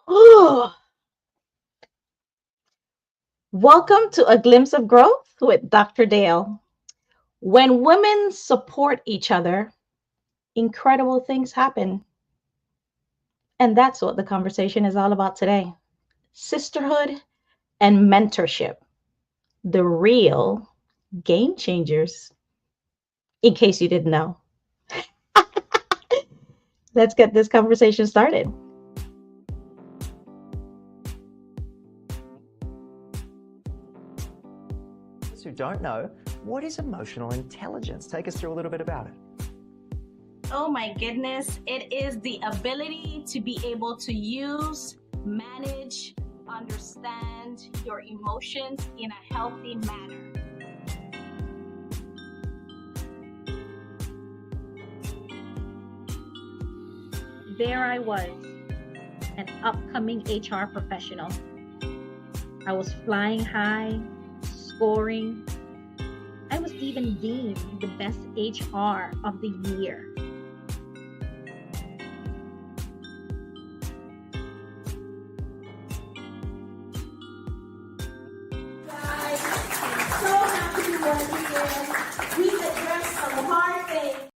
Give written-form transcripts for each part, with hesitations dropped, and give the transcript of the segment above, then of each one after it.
Welcome to A Glimpse of Growth with Dr. Dale. When women support each other, incredible things happen. And that's what the conversation is all about today. Sisterhood and mentorship, the real game changers, in case you didn't know. Let's get this conversation started. Who don't know, what is emotional intelligence? Take us through a little bit about it. Oh my goodness, it is the ability to be able to use, manage, understand your emotions in a healthy manner. There I was, an upcoming HR professional. I was flying high, scoring. I was even deemed the best HR of the year. Guys, so happy to be here. We addressed some hard things.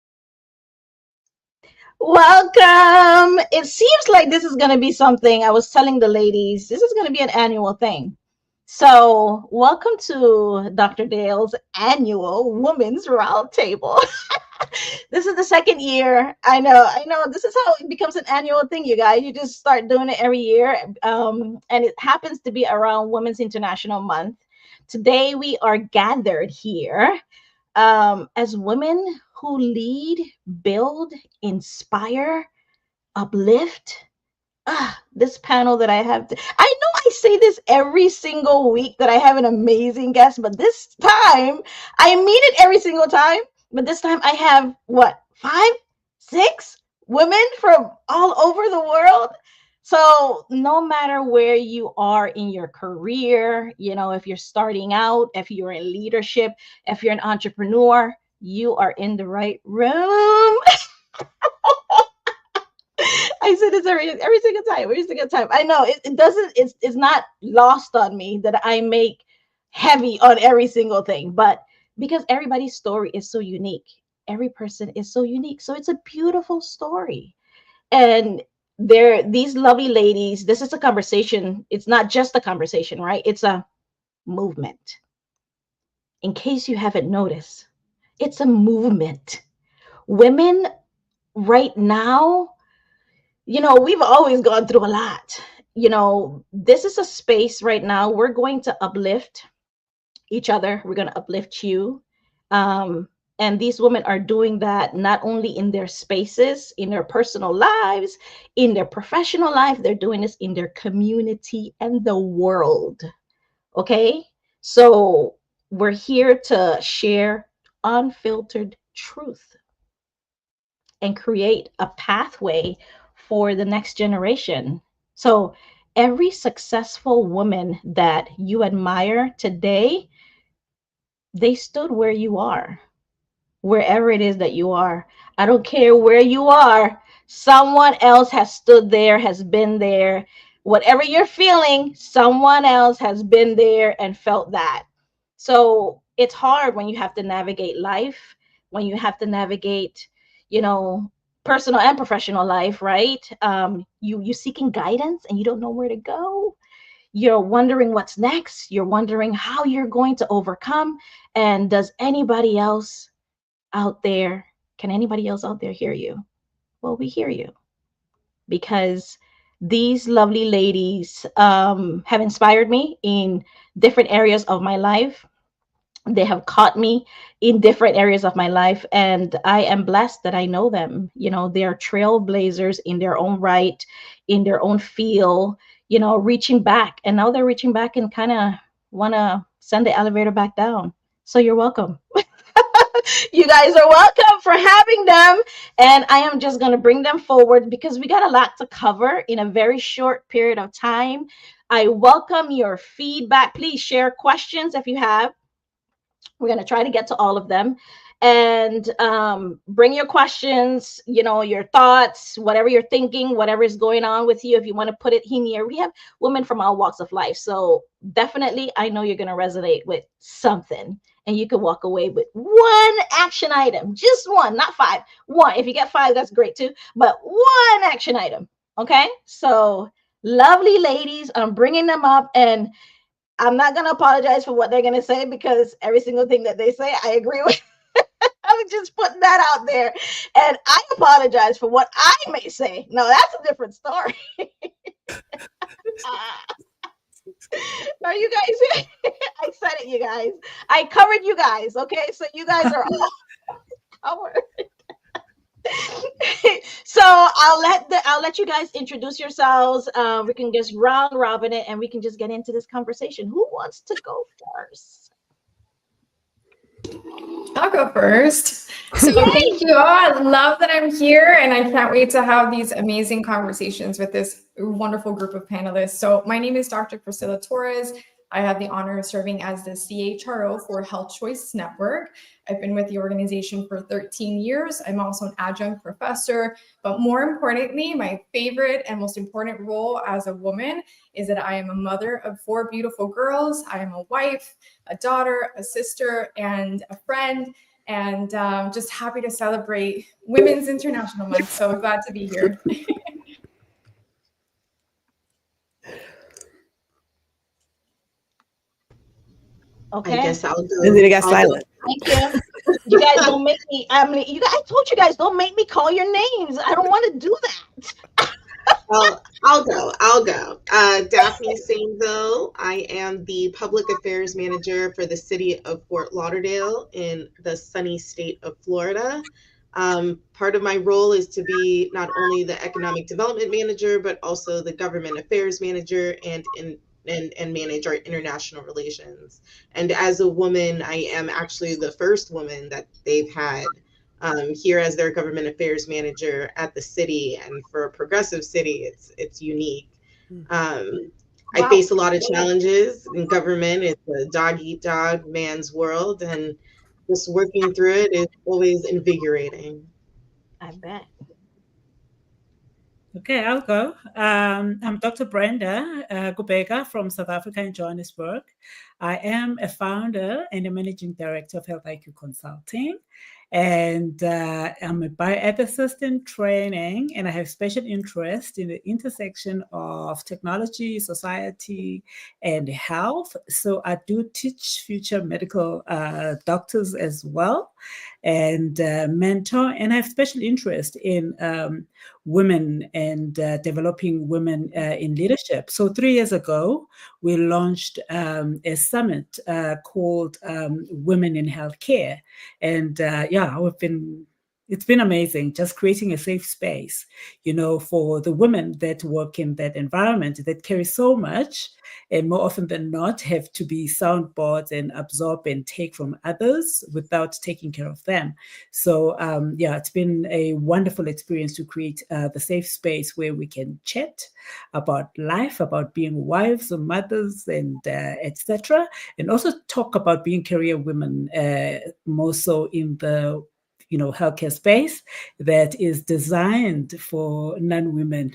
Welcome. It seems like this is going to be something. I was telling the ladies, this is going to be an annual thing. So, welcome to Dr. Dale's annual Women's Roundtable. This is the second year. I know. This is how it becomes an annual thing, you guys. You just start doing it every year. And it happens to be around Women's International Month. Today, we are gathered here as women who lead, build, inspire, uplift. This panel that I have. I know I say this every single week that I have an amazing guest, but this time I mean it every single time. But this time I have what, five, six women from all over the world. So no matter where you are in your career, if you're starting out, if you're in leadership, if you're an entrepreneur, you are in the right room. I said this every single time, every single time. I know it doesn't, it's not lost on me that I make heavy on every single thing, but because everybody's story is so unique, every person is so unique. So it's a beautiful story. And these lovely ladies, this is a conversation. It's not just a conversation, right? It's a movement. In case you haven't noticed, it's a movement. Women right now, we've always gone through a lot. This is a space right now. We're going to uplift each other. We're going to uplift you. And these women are doing that not only in their spaces, in their personal lives, in their professional life, they're doing this in their community and the world. Okay? So we're here to share unfiltered truth and create a pathway for the next generation. So every successful woman that you admire today, they stood where you are, wherever it is that you are. I don't care where you are. Someone else has stood there, has been there. Whatever you're feeling, someone else has been there and felt that. So it's hard when you have to navigate life, when you have to navigate, you know, personal and professional life, right? You seeking guidance and you don't know where to go. You're wondering what's next. You're wondering how you're going to overcome. And does anybody else out there, can anybody else out there hear you? Well, we hear you because these lovely ladies have inspired me in different areas of my life. They have caught me in different areas of my life, and I am blessed that I know them. They are trailblazers in their own right, in their own field, reaching back. And now they're reaching back and kind of want to send the elevator back down. So you're welcome. You guys are welcome for having them. And I am just going to bring them forward because we got a lot to cover in a very short period of time. I welcome your feedback. Please share questions if you have. We're going to try to get to all of them. And bring your questions, your thoughts, whatever you're thinking, whatever is going on with you. If you want to put it in here, we have women from all walks of life. So definitely, I know you're going to resonate with something, and you can walk away with one action item, just one, not five. One. If you get five, that's great too. But one action item. Okay. So lovely ladies, I'm bringing them up, and I'm not going to apologize for what they're going to say, because every single thing that they say, I agree with. I'm just putting that out there. And I apologize for what I may say. No, that's a different story. Are you guys? I said it, you guys. I covered you guys. Okay. So you guys are all covered. So I'll let you guys introduce yourselves. We can just round robin it, and we can just get into this conversation. Who wants to go first? I'll go first. So thank you all. I love that I'm here, and I can't wait to have these amazing conversations with this wonderful group of panelists. So my name is Dr. Priscilla Torres. I have the honor of serving as the CHRO for Health Choice Network. I've been with the organization for 13 years. I'm also an adjunct professor, but more importantly, my favorite and most important role as a woman is that I am a mother of 4 beautiful girls. I am a wife, a daughter, a sister, and a friend, and just happy to celebrate Women's International Month. So glad to be here. Okay. I guess I'll go. And then it got silent. Thank you. You guys don't make me. I told you guys, don't make me call your names. I don't want to do that. Well, I'll go. Daphne Sainville. I am the Public Affairs Manager for the City of Fort Lauderdale in the sunny state of Florida. Part of my role is to be not only the Economic Development Manager, but also the Government Affairs Manager and manage our international relations. And as a woman, I am actually the first woman that they've had here as their government affairs manager at the city. And for a progressive city, it's unique. I face a lot of challenges in government. It's a dog eat dog man's world, and just working through it is always invigorating. I bet. Okay, I'll go. I'm Dr. Brenda Gubega from South Africa in Johannesburg. I am a founder and a managing director of Health IQ Consulting. And I'm a bioethicist in training, and I have special interest in the intersection of technology, society, and health. So I do teach future medical doctors as well, and mentor, and I have special interest in women and developing women in leadership. So 3 years ago, we launched a summit called Women in Healthcare. And it's been amazing, just creating a safe space, for the women that work in that environment that carry so much, and more often than not have to be soundboards and absorb and take from others without taking care of them. So it's been a wonderful experience to create the safe space where we can chat about life, about being wives and mothers, and etc., and also talk about being career women, more so in the healthcare space that is designed for non-women.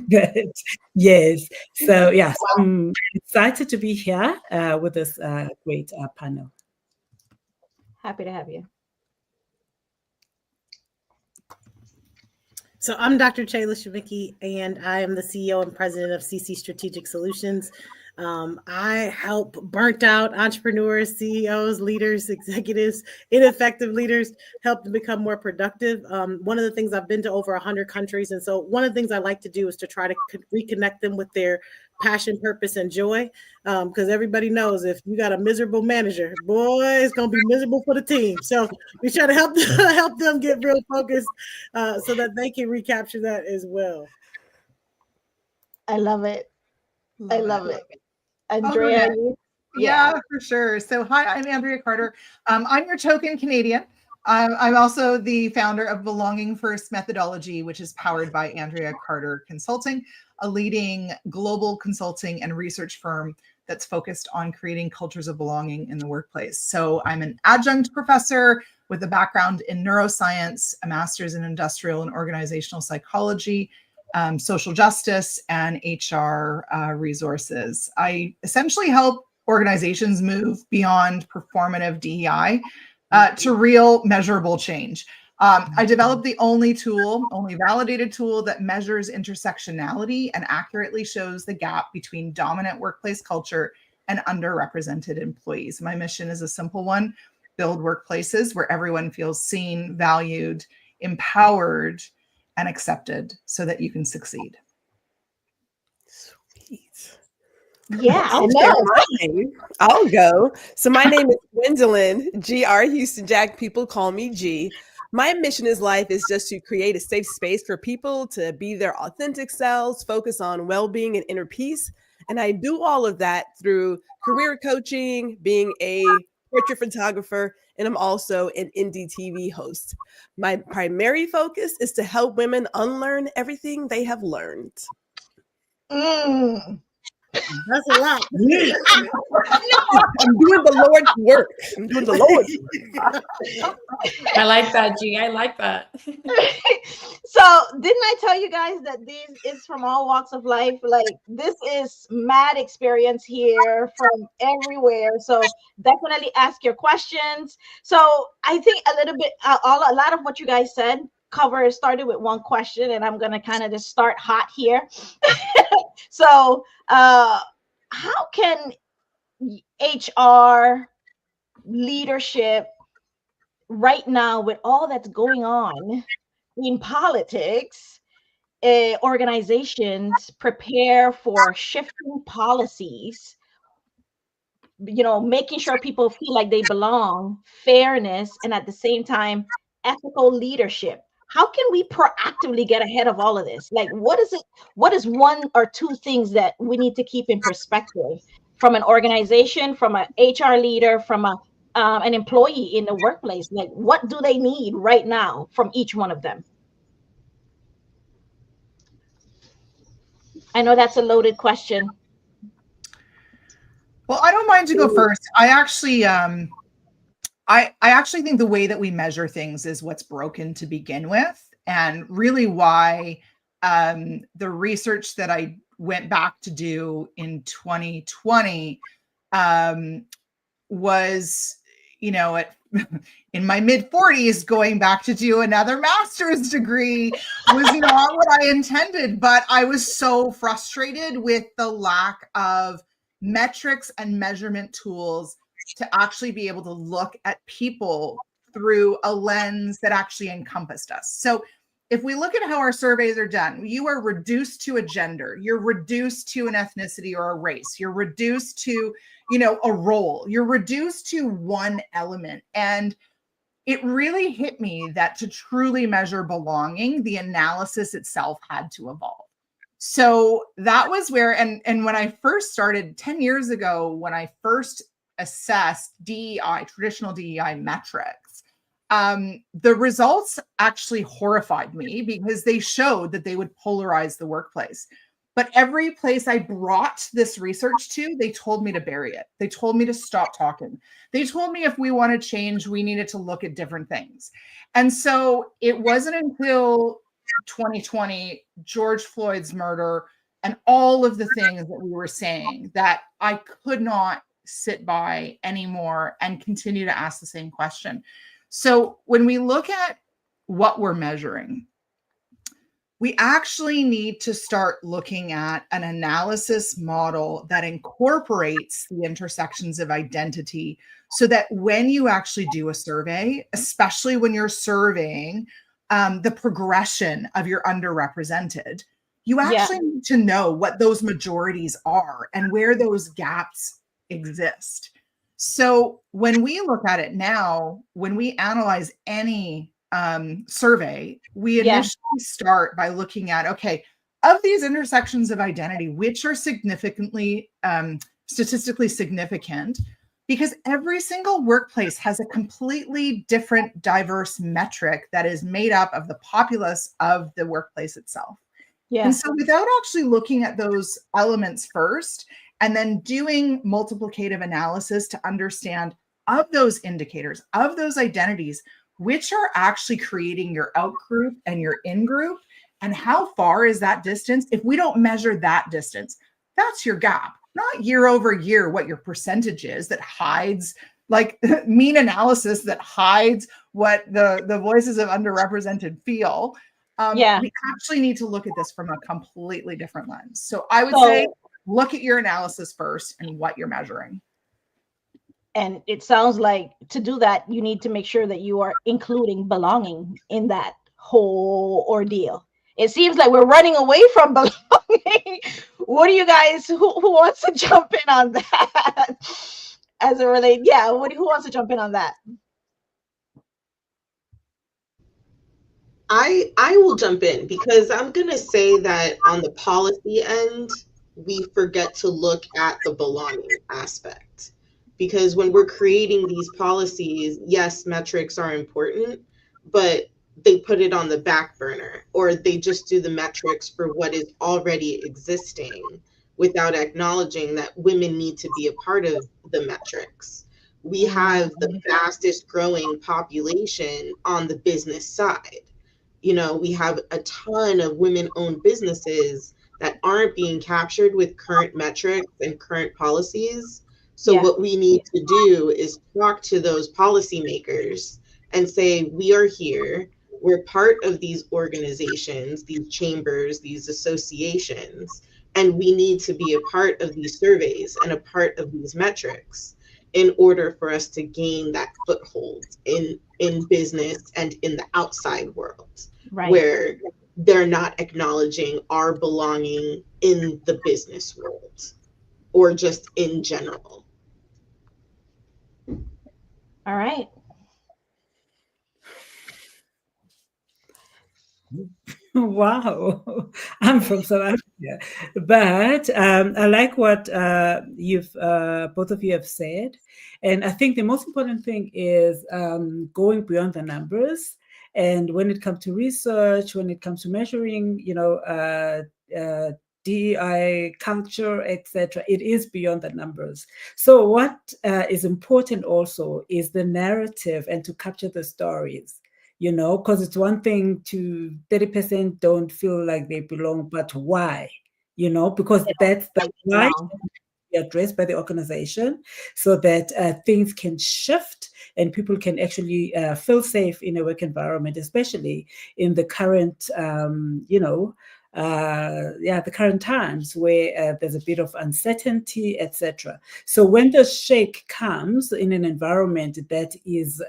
Good. Yes. So yes, I'm excited to be here with this great panel. Happy to have you. So I'm Dr. Chayla Shavicki, and I am the CEO and president of CC Strategic Solutions. I help burnt out entrepreneurs, CEOs, leaders, executives, ineffective leaders, help them become more productive. One of the things, I've been to over 100 countries. And so one of the things I like to do is to try to reconnect them with their passion, purpose, and joy. Because everybody knows if you got a miserable manager, boy, it's going to be miserable for the team. So we try to help them get real focused so that they can recapture that as well. I love it. I love it. Andrea, yeah, for sure. So hi, I'm Andrea Carter. I'm your token Canadian. I'm also the founder of Belonging First Methodology, which is powered by Andrea Carter Consulting, a leading global consulting and research firm that's focused on creating cultures of belonging in the workplace. So I'm an adjunct professor with a background in neuroscience, a master's in industrial and organizational psychology, social justice, and HR resources. I essentially help organizations move beyond performative DEI to real measurable change. I developed the only validated tool that measures intersectionality and accurately shows the gap between dominant workplace culture and underrepresented employees. My mission is a simple one: build workplaces where everyone feels seen, valued, empowered, and accepted so that you can succeed. Sweet. Yeah, I'll no. share mine. I'll go. So my name is Gwendolyn, G.R. Houston Jack. People call me G. My mission in life is just to create a safe space for people to be their authentic selves, focus on well-being and inner peace. And I do all of that through career coaching, being a portrait photographer, and I'm also an indie TV host. My primary focus is to help women unlearn everything they have learned. That's a lot. I'm doing the Lord's work. I'm doing the Lord's work. I like that, G. I like that. So didn't I tell you guys that this is from all walks of life? Like, this is mad experience here from everywhere. So definitely ask your questions. So I think a little bit, a lot of what you guys said started with one question, and I'm gonna kind of just start hot here. So how can HR leadership right now, with all that's going on in politics, organizations prepare for shifting policies, making sure people feel like they belong, fairness, and at the same time, ethical leadership? How can we proactively get ahead of all of this? Like, what is one or two things that we need to keep in perspective from an organization, from an HR leader, from an employee in the workplace? Like, what do they need right now from each one of them? I know that's a loaded question. Well, I don't mind to go first. I actually think the way that we measure things is what's broken to begin with, and really why the research that I went back to do in 2020 was, in my mid 40s, going back to do another master's degree was not what I intended, but I was so frustrated with the lack of metrics and measurement tools to actually be able to look at people through a lens that actually encompassed us. So if we look at how our surveys are done, you are reduced to a gender, you're reduced to an ethnicity or a race, you're reduced to, a role, you're reduced to one element. And it really hit me that to truly measure belonging, the analysis itself had to evolve. So that was where, and when I first started 10 years ago, when I first assessed DEI, traditional DEI metrics, the results actually horrified me because they showed that they would polarize the workplace. But every place I brought this research to, they told me to bury it. They told me to stop talking. They told me if we want to change, we needed to look at different things. And so it wasn't until 2020, George Floyd's murder, and all of the things that we were saying, that I could not sit by anymore and continue to ask the same question. So when we look at what we're measuring, we actually need to start looking at an analysis model that incorporates the intersections of identity, so that when you actually do a survey, especially when you're surveying the progression of your underrepresented, you actually need to know what those majorities are and where those gaps exist. So when we look at it now, when we analyze any survey, we initially start by looking at, okay, of these intersections of identity, which are significantly, statistically significant, because every single workplace has a completely different, diverse metric that is made up of the populace of the workplace itself. Yeah. And so without actually looking at those elements first and then doing multiplicative analysis to understand of those indicators, of those identities, which are actually creating your out group and your in group, and how far is that distance? If we don't measure that distance, that's your gap, not year over year what your percentage is that hides, like mean analysis that hides what the voices of underrepresented feel. We actually need to look at this from a completely different lens. So I would say look at your analysis first and what you're measuring. And it sounds like to do that, you need to make sure that you are including belonging in that whole ordeal. It seems like we're running away from belonging. What do you guys, who wants to jump in on that? As it relates, who wants to jump in on that? I will jump in because I'm going to say that on the policy end, we forget to look at the belonging aspect. Because when we're creating these policies, yes, metrics are important, but they put it on the back burner, or they just do the metrics for what is already existing without acknowledging that women need to be a part of the metrics. We have the fastest growing population on the business side. You know, we have a ton of women-owned businesses that aren't being captured with current metrics and current policies. So what we need to do is talk to those policymakers and say, we are here, we're part of these organizations, these chambers, these associations, and we need to be a part of these surveys and a part of these metrics in order for us to gain that foothold in business and in the outside world, where they're not acknowledging our belonging in the business world or just in general. All right. Wow, I'm from South Africa, but I like what you've both of you have said, and I think the most important thing is going beyond the numbers. And when it comes to research, when it comes to measuring, DEI culture, etc., it is beyond the numbers. So what is important also is the narrative and to capture the stories. Because it's one thing to 30% don't feel like they belong, but why? Because that's the why be addressed by the organization, so that things can shift and people can actually feel safe in a work environment, especially in the current, the current times where there's a bit of uncertainty, etc. So when the shake comes in an environment that is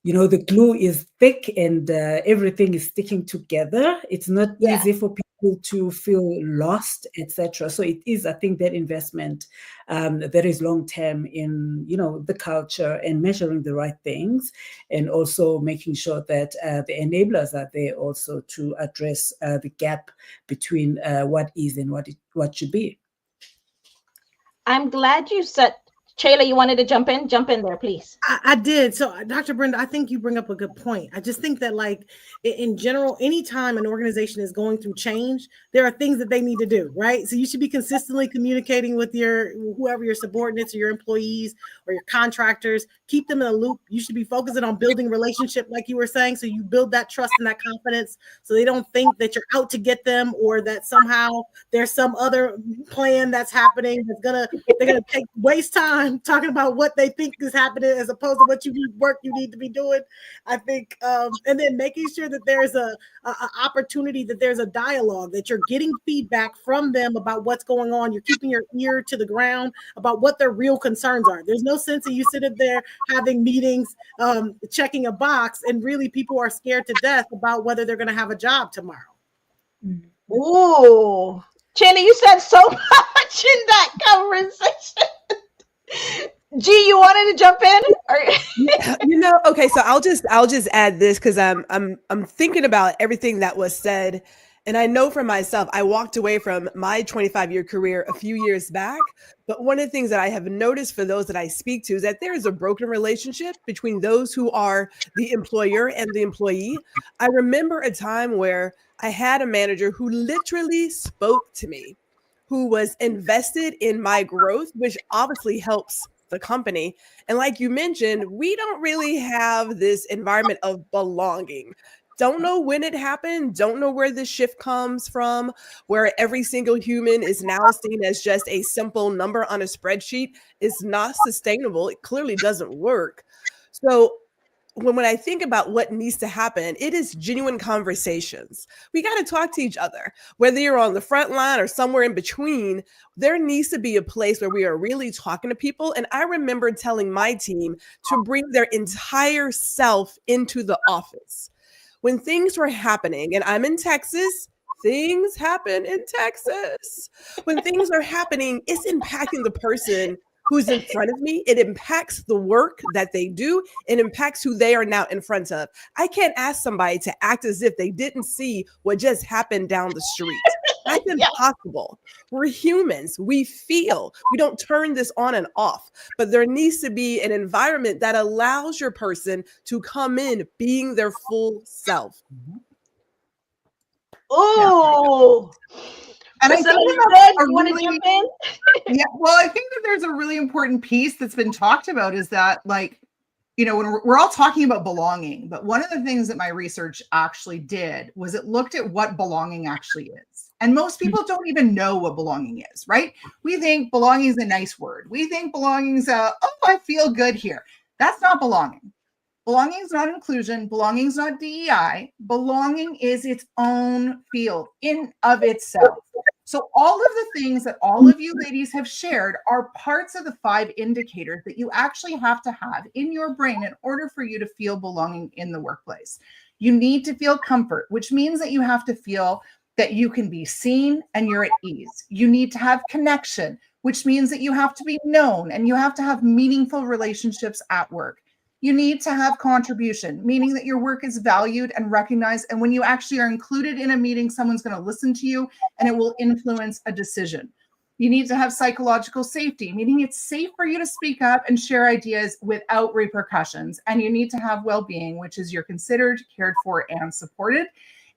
the glue is thick and everything is sticking together, it's not easy for people to feel lost, etc. So it is, I think, that investment that is long-term in, the culture and measuring the right things, and also making sure that the enablers are there also to address the gap between what is and what should be. I'm glad you said, Shayla, you wanted to jump in? Jump in there, please. I did. So, Dr. Brenda, I think you bring up a good point. I just think that, like, in general, anytime an organization is going through change, there are things that they need to do, right? So you should be consistently communicating with whoever your subordinates or your employees or your contractors. Keep them in a loop. You should be focusing on building relationship, like you were saying, so you build that trust and that confidence, so they don't think that you're out to get them, or that somehow there's some other plan that's happening they're gonna waste time talking about what they think is happening as opposed to what work you need to be doing. I think, and then making sure that there's a opportunity, that there's a dialogue, that you're getting feedback from them about what's going on. You're keeping your ear to the ground about what their real concerns are. There's no sense of you sitting there having meetings, checking a box, and really people are scared to death about whether they're going to have a job tomorrow. Ooh, Chandler, you said so much in that conversation. G, you wanted to jump in? Okay, so I'll just add this, because I'm thinking about everything that was said, and I know for myself, I walked away from my 25-year career a few years back. But one of the things that I have noticed for those that I speak to is that there is a broken relationship between those who are the employer and the employee. I remember a time where I had a manager who literally spoke to me, who was invested in my growth, which obviously helps the company. And like you mentioned, we don't really have this environment of belonging. Don't know when it happened, don't know where the shift comes from, where every single human is now seen as just a simple number on a spreadsheet. Is not sustainable. It clearly doesn't work. So when I think about what needs to happen, it is genuine conversations. We got to talk to each other, whether you're on the front line or somewhere in between. There needs to be a place where we are really talking to people. And I remember telling my team to bring their entire self into the office. When things were happening, and I'm in Texas, things happen in Texas. When things are happening, it's impacting the person who's in front of me. It impacts the work that they do. It impacts who they are now in front of. I can't ask somebody to act as if they didn't see what just happened down the street. That's impossible. We're humans. We feel. We don't turn this on and off. But there needs to be an environment that allows your person to come in being their full self. Oh. And I think you want to jump in? Yeah, well, I think that there's a really important piece that's been talked about is that, like, you know, when we're all talking about belonging, but one of the things that my research actually did was it looked at what belonging actually is. And most people don't even know what belonging is, right? We think belonging is a nice word. We think belonging is oh, I feel good here. That's not belonging. Belonging is not inclusion. Belonging is not DEI. Belonging is its own field in of itself. So all of the things that all of you ladies have shared are parts of the 5 indicators that you actually have to have in your brain in order for you to feel belonging in the workplace. You need to feel comfort, which means that you have to feel that you can be seen and you're at ease. You need to have connection, which means that you have to be known and you have to have meaningful relationships at work. You need to have contribution, meaning that your work is valued and recognized. And when you actually are included in a meeting, someone's going to listen to you and it will influence a decision. You need to have psychological safety, meaning it's safe for you to speak up and share ideas without repercussions. And you need to have well-being, which is you're considered, cared for, and supported.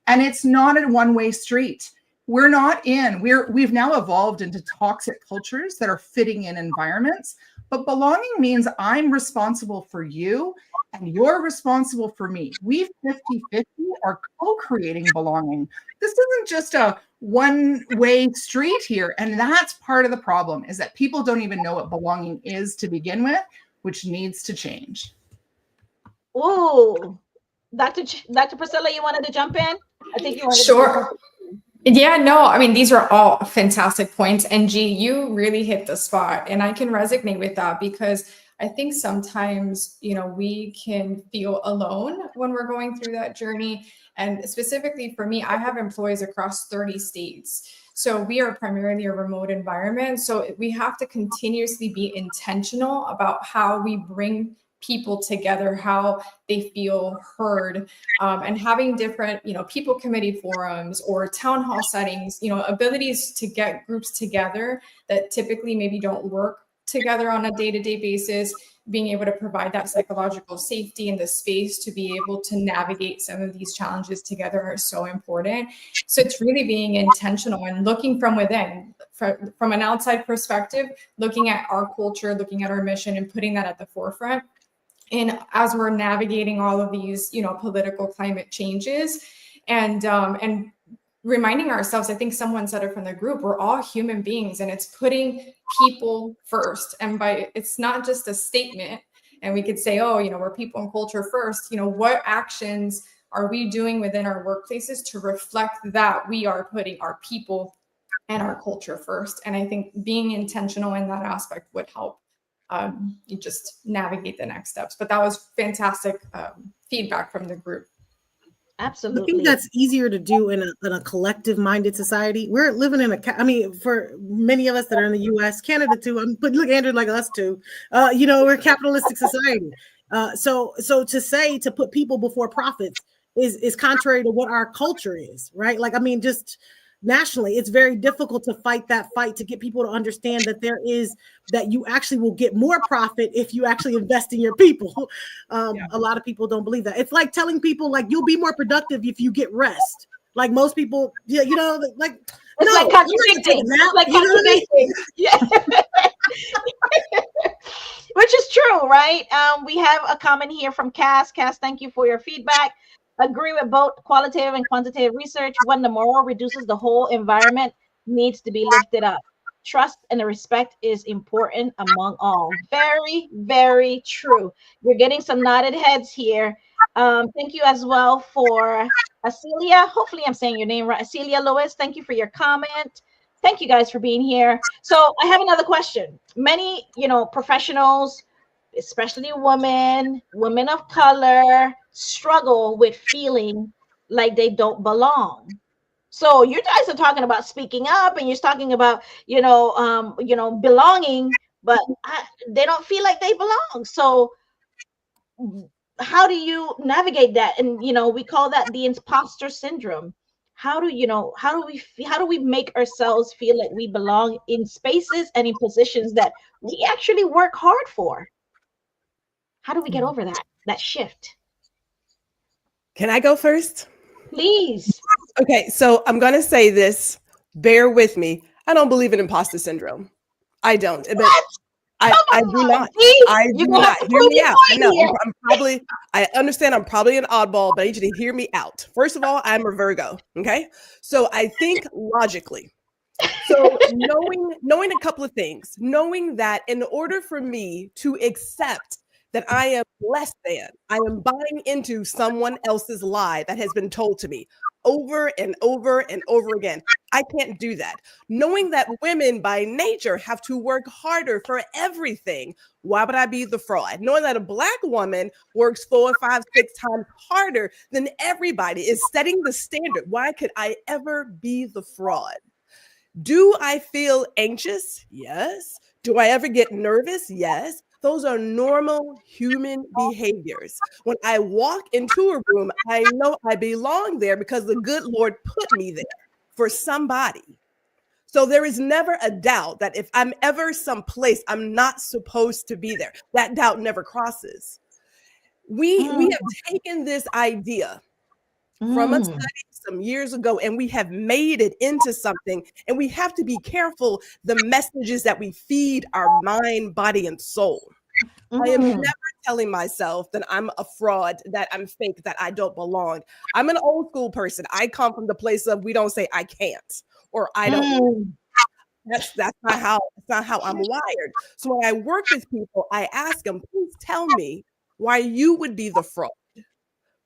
And it's not a one-way street. We're not in, we've now evolved into toxic cultures that are fitting in environments. But belonging means I'm responsible for you and you're responsible for me. We 50-50 are co-creating belonging. This isn't just a one-way street here. And that's part of the problem, is that people don't even know what belonging is to begin with, which needs to change. Oh, Dr. Priscilla, you wanted to jump in? I think you wanted Sure. Yeah, no, I mean, these are all fantastic points. And G, you really hit the spot. And I can resonate with that because I think sometimes, you know, we can feel alone when we're going through that journey. And specifically for me, I have employees across 30 states. So we are primarily a remote environment. So we have to continuously be intentional about how we bring people together, how they feel heard, and having different, you know, people committee forums or town hall settings, you know, abilities to get groups together that typically maybe don't work together on a day-to-day basis, being able to provide that psychological safety and the space to be able to navigate some of these challenges together are so important. So it's really being intentional and looking from within, from an outside perspective, looking at our culture, looking at our mission and putting that at the forefront. And as we're navigating all of these, you know, political climate changes and reminding ourselves, I think someone said it from the group, we're all human beings and it's putting people first. And it's not just a statement and we could say, oh, you know, we're people and culture first. You know, what actions are we doing within our workplaces to reflect that we are putting our people and our culture first? And I think being intentional in that aspect would help you just navigate the next steps. But that was fantastic feedback from the group. Absolutely. I think that's easier to do in a collective-minded society. We're living in I mean, for many of us that are in the U.S., Canada too, but look, Andrew, like us too, you know, we're a capitalistic society. So to put people before profits is contrary to what our culture is, right? Like, I mean, just nationally, it's very difficult to fight to get people to understand that you actually will get more profit if you actually invest in your people. A lot of people don't believe that. It's like telling people like you'll be more productive if you get rest. Like most people, you know, like It's like contradicting. It's like contradicting. Yeah. Which is true, right? We have a comment here from Cass. Cass, thank you for your feedback. Agree with both qualitative and quantitative research. When the moral reduces, the whole environment needs to be lifted up. Trust and the respect is important among all. Very, very true. You're getting some nodded heads here. Thank you as well for Acelia. Hopefully I'm saying your name right. Acelia Lewis, thank you for your comment. Thank you guys for being here. So I have another question. Many, professionals, especially women of color, struggle with feeling like they don't belong. So you guys are talking about speaking up, and you're talking about, belonging, but they don't feel like they belong. So how do you navigate that? And we call that the imposter syndrome. How do we make ourselves feel like we belong in spaces and in positions that we actually work hard for? How do we get over that shift? Can I go first? Please. Okay, so I'm going to say this. Bear with me. I don't believe in imposter syndrome. I don't. What? I do not. I do not. Hear me out. I know. I understand I'm probably an oddball, but I need you to hear me out. First of all, I'm a Virgo. Okay. So I think logically. So knowing a couple of things, knowing that in order for me to accept that I am less than, I am buying into someone else's lie that has been told to me over and over and over again. I can't do that. Knowing that women by nature have to work harder for everything. Why would I be the fraud? Knowing that a Black woman works 4, 5, 6 times harder than everybody is setting the standard. Why could I ever be the fraud? Do I feel anxious? Yes. Do I ever get nervous? Yes. Those are normal human behaviors. When I walk into a room, I know I belong there because the good Lord put me there for somebody. So there is never a doubt that if I'm ever someplace I'm not supposed to be there, that doubt never crosses. We have taken this idea from a study some years ago, and we have made it into something, and we have to be careful the messages that we feed our mind, body, and soul. I am never telling myself that I'm a fraud, that I'm fake, that I don't belong. I'm an old school person. I come from the place of we don't say I can't or I don't. That's not how I'm wired. So when I work with people, I ask them, please tell me why you would be the fraud.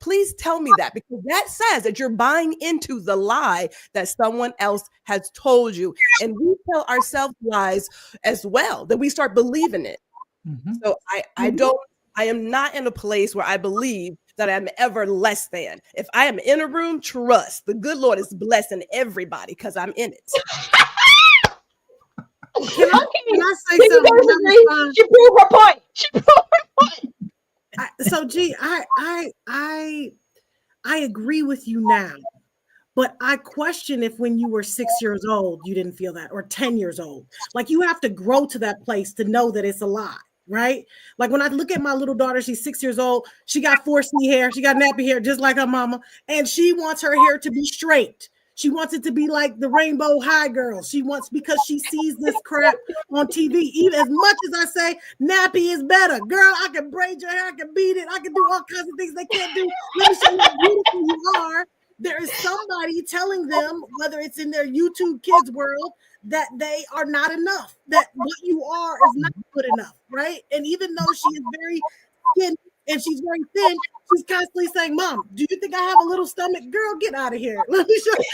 Please tell me that, because that says that you're buying into the lie that someone else has told you. And we tell ourselves lies as well, that we start believing it. So I am not in a place where I believe that I'm ever less than. If I am in a room, trust the good Lord is blessing everybody because I'm in it. Can I say something? She proved her point. She proved her point. So G, I agree with you now, but I question if when you were 6 years old, you didn't feel that, or 10 years old. Like you have to grow to that place to know that it's a lie, right? Like when I look at my little daughter, she's 6 years old. She got 4C hair. She got nappy hair, just like her mama. And she wants her hair to be straight. She wants it to be like the Rainbow High girls. She wants, because she sees this crap on TV. Even as much as I say nappy is better, girl, I can braid your hair, I can beat it, I can do all kinds of things they can't do. Let me show you how beautiful you are. There is somebody telling them, whether it's in their YouTube kids world, that they are not enough, that what you are is not good enough, right? And even though she is very skinny and she's very thin, she's constantly saying, Mom, do you think I have a little stomach? Girl, get out of here. Let me show you.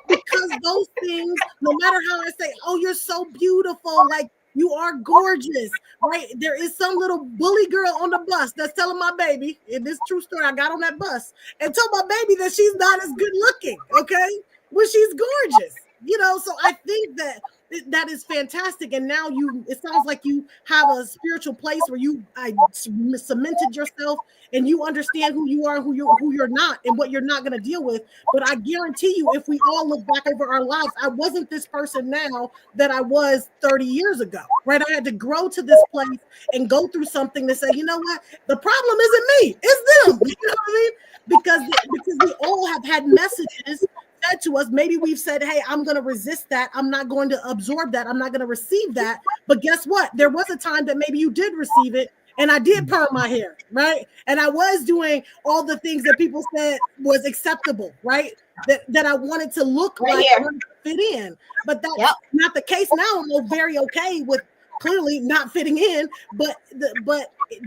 Because those things, no matter how I say, oh, you're so beautiful, like you are gorgeous, right? There is some little bully girl on the bus that's telling my baby, in this true story, I got on that bus and told my baby that she's not as good looking, okay? Well, she's gorgeous, so I think that is fantastic. And now it sounds like you have a spiritual place where you cemented yourself and you understand who you are, who you're not, and what you're not going to deal with. But I guarantee you, if we all look back over our lives, I wasn't this person now that I was 30 years ago, right? I had to grow to this place and go through something to say, you know what? The problem isn't me, it's them. You know what I mean? Because we all have had messages said to us. Maybe we've said, hey, I'm going to resist that. I'm not going to absorb that. I'm not going to receive that. But guess what? There was a time that maybe you did receive it. And I did perm my hair, right? And I was doing all the things that people said was acceptable, right? That I wanted to look like, I wanted to fit in. But that's not the case now. I'm very okay with clearly not fitting in, but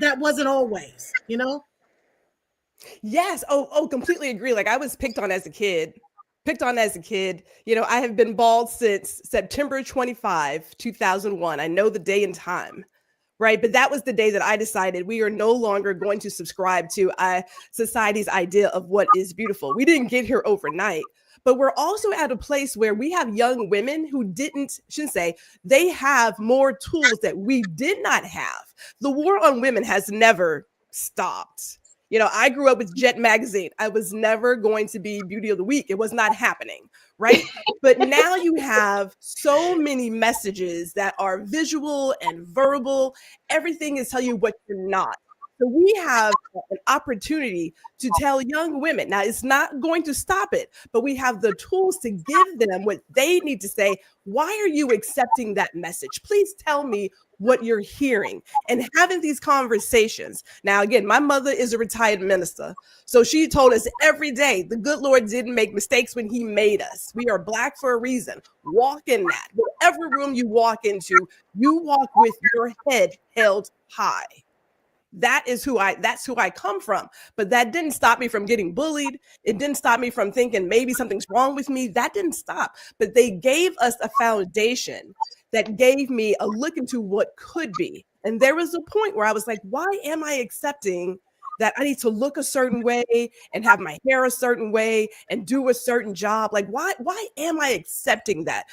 that wasn't always, you know? Yes. Oh, completely agree. Like I was picked on as a kid. You know, I have been bald since September 25, 2001. I know the day and time. Right. But that was the day that I decided we are no longer going to subscribe to society's idea of what is beautiful. We didn't get here overnight, but we're also at a place where we have young women who they have more tools that we did not have. The war on women has never stopped. You know, I grew up with Jet magazine. I was never going to be Beauty of the Week. It was not happening, right? But now you have so many messages that are visual and verbal. Everything is telling you what you're not. So we have an opportunity to tell young women. Now, it's not going to stop it, but we have the tools to give them what they need to say. Why are you accepting that message? Please tell me what you're hearing and having these conversations. Now, again, my mother is a retired minister. So she told us every day, the good Lord didn't make mistakes when he made us. We are Black for a reason. Walk in that. Whatever room you walk into, you walk with your head held high. That's who I come from. But that didn't stop me from getting bullied. It didn't stop me from thinking maybe something's wrong with me. That didn't stop. But they gave us a foundation that gave me a look into what could be. And there was a point where I was like, why am I accepting that I need to look a certain way and have my hair a certain way and do a certain job? Like, why am I accepting that?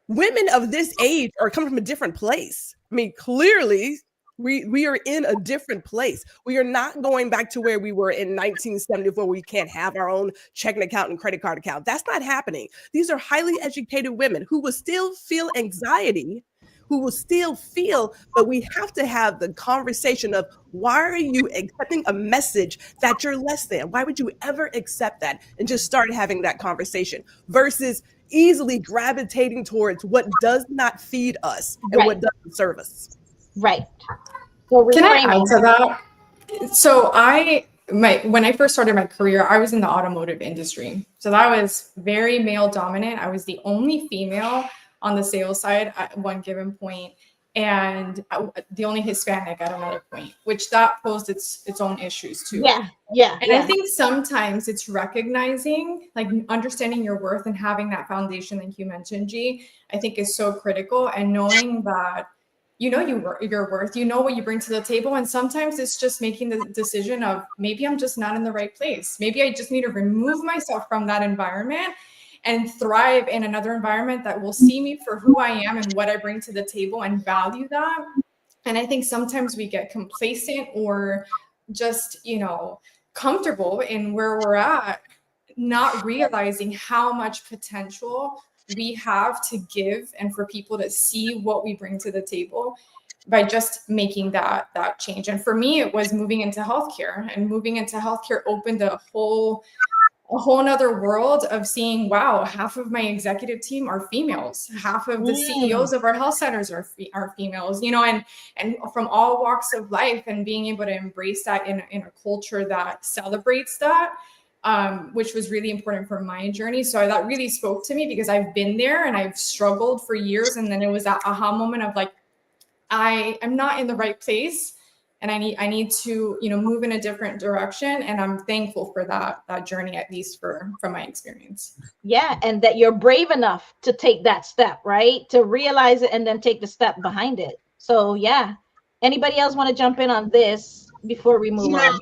Women of this age are coming from a different place. I mean, clearly, we are in a different place. We are not going back to where we were in 1974. We can't have our own checking account and credit card account. That's not happening. These are highly educated women who will still feel anxiety, but we have to have the conversation of, why are you accepting a message that you're less than? Why would you ever accept that? And just start having that conversation versus easily gravitating towards what does not feed us and what doesn't serve us. Right. So can I add to that? So when I first started my career, I was in the automotive industry. So that was very male dominant. I was the only female on the sales side at one given point, and the only Hispanic at another point, which that posed its own issues too. Yeah. I think sometimes it's recognizing, like understanding your worth and having that foundation, like you mentioned, G, I think is so critical, and knowing that you know your worth, you know what you bring to the table. And sometimes it's just making the decision of, maybe I'm just not in the right place. Maybe I just need to remove myself from that environment and thrive in another environment that will see me for who I am and what I bring to the table and value that. And I think sometimes we get complacent or just, comfortable in where we're at, not realizing how much potential we have to give and for people to see what we bring to the table by just making that change. And for me, it was moving into healthcare, and moving into healthcare opened a whole nother world of seeing, wow, half of my executive team are females, half of the CEOs of our health centers are females, and from all walks of life, and being able to embrace that in a culture that celebrates that. Which was really important for my journey. So that really spoke to me, because I've been there and I've struggled for years. And then it was that aha moment of like, I'm not in the right place, and I need to, move in a different direction. And I'm thankful for that journey, at least from my experience. Yeah. And that you're brave enough to take that step, right? To realize it and then take the step behind it. So yeah. Anybody else want to jump in on this before we move on?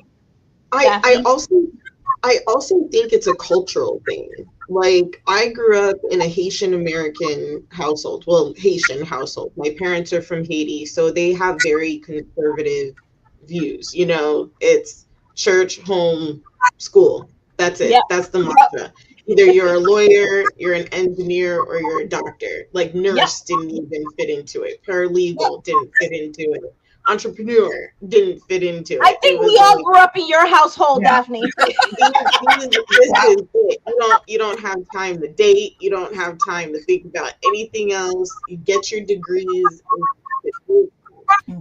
I also think it's a cultural thing. Like, I grew up in a Haitian American household. Well, Haitian household. My parents are from Haiti, so they have very conservative views. It's church, home, school. That's it. Yep. That's the mantra. Either you're a lawyer, you're an engineer, or you're a doctor. Like, nurse didn't even fit into it. Paralegal didn't fit into it. entrepreneur didn't fit into it. I think we all grew up in your household, Yeah. Daphne. This is it. You don't have time to date. You don't have time to think about anything else. You get your degrees.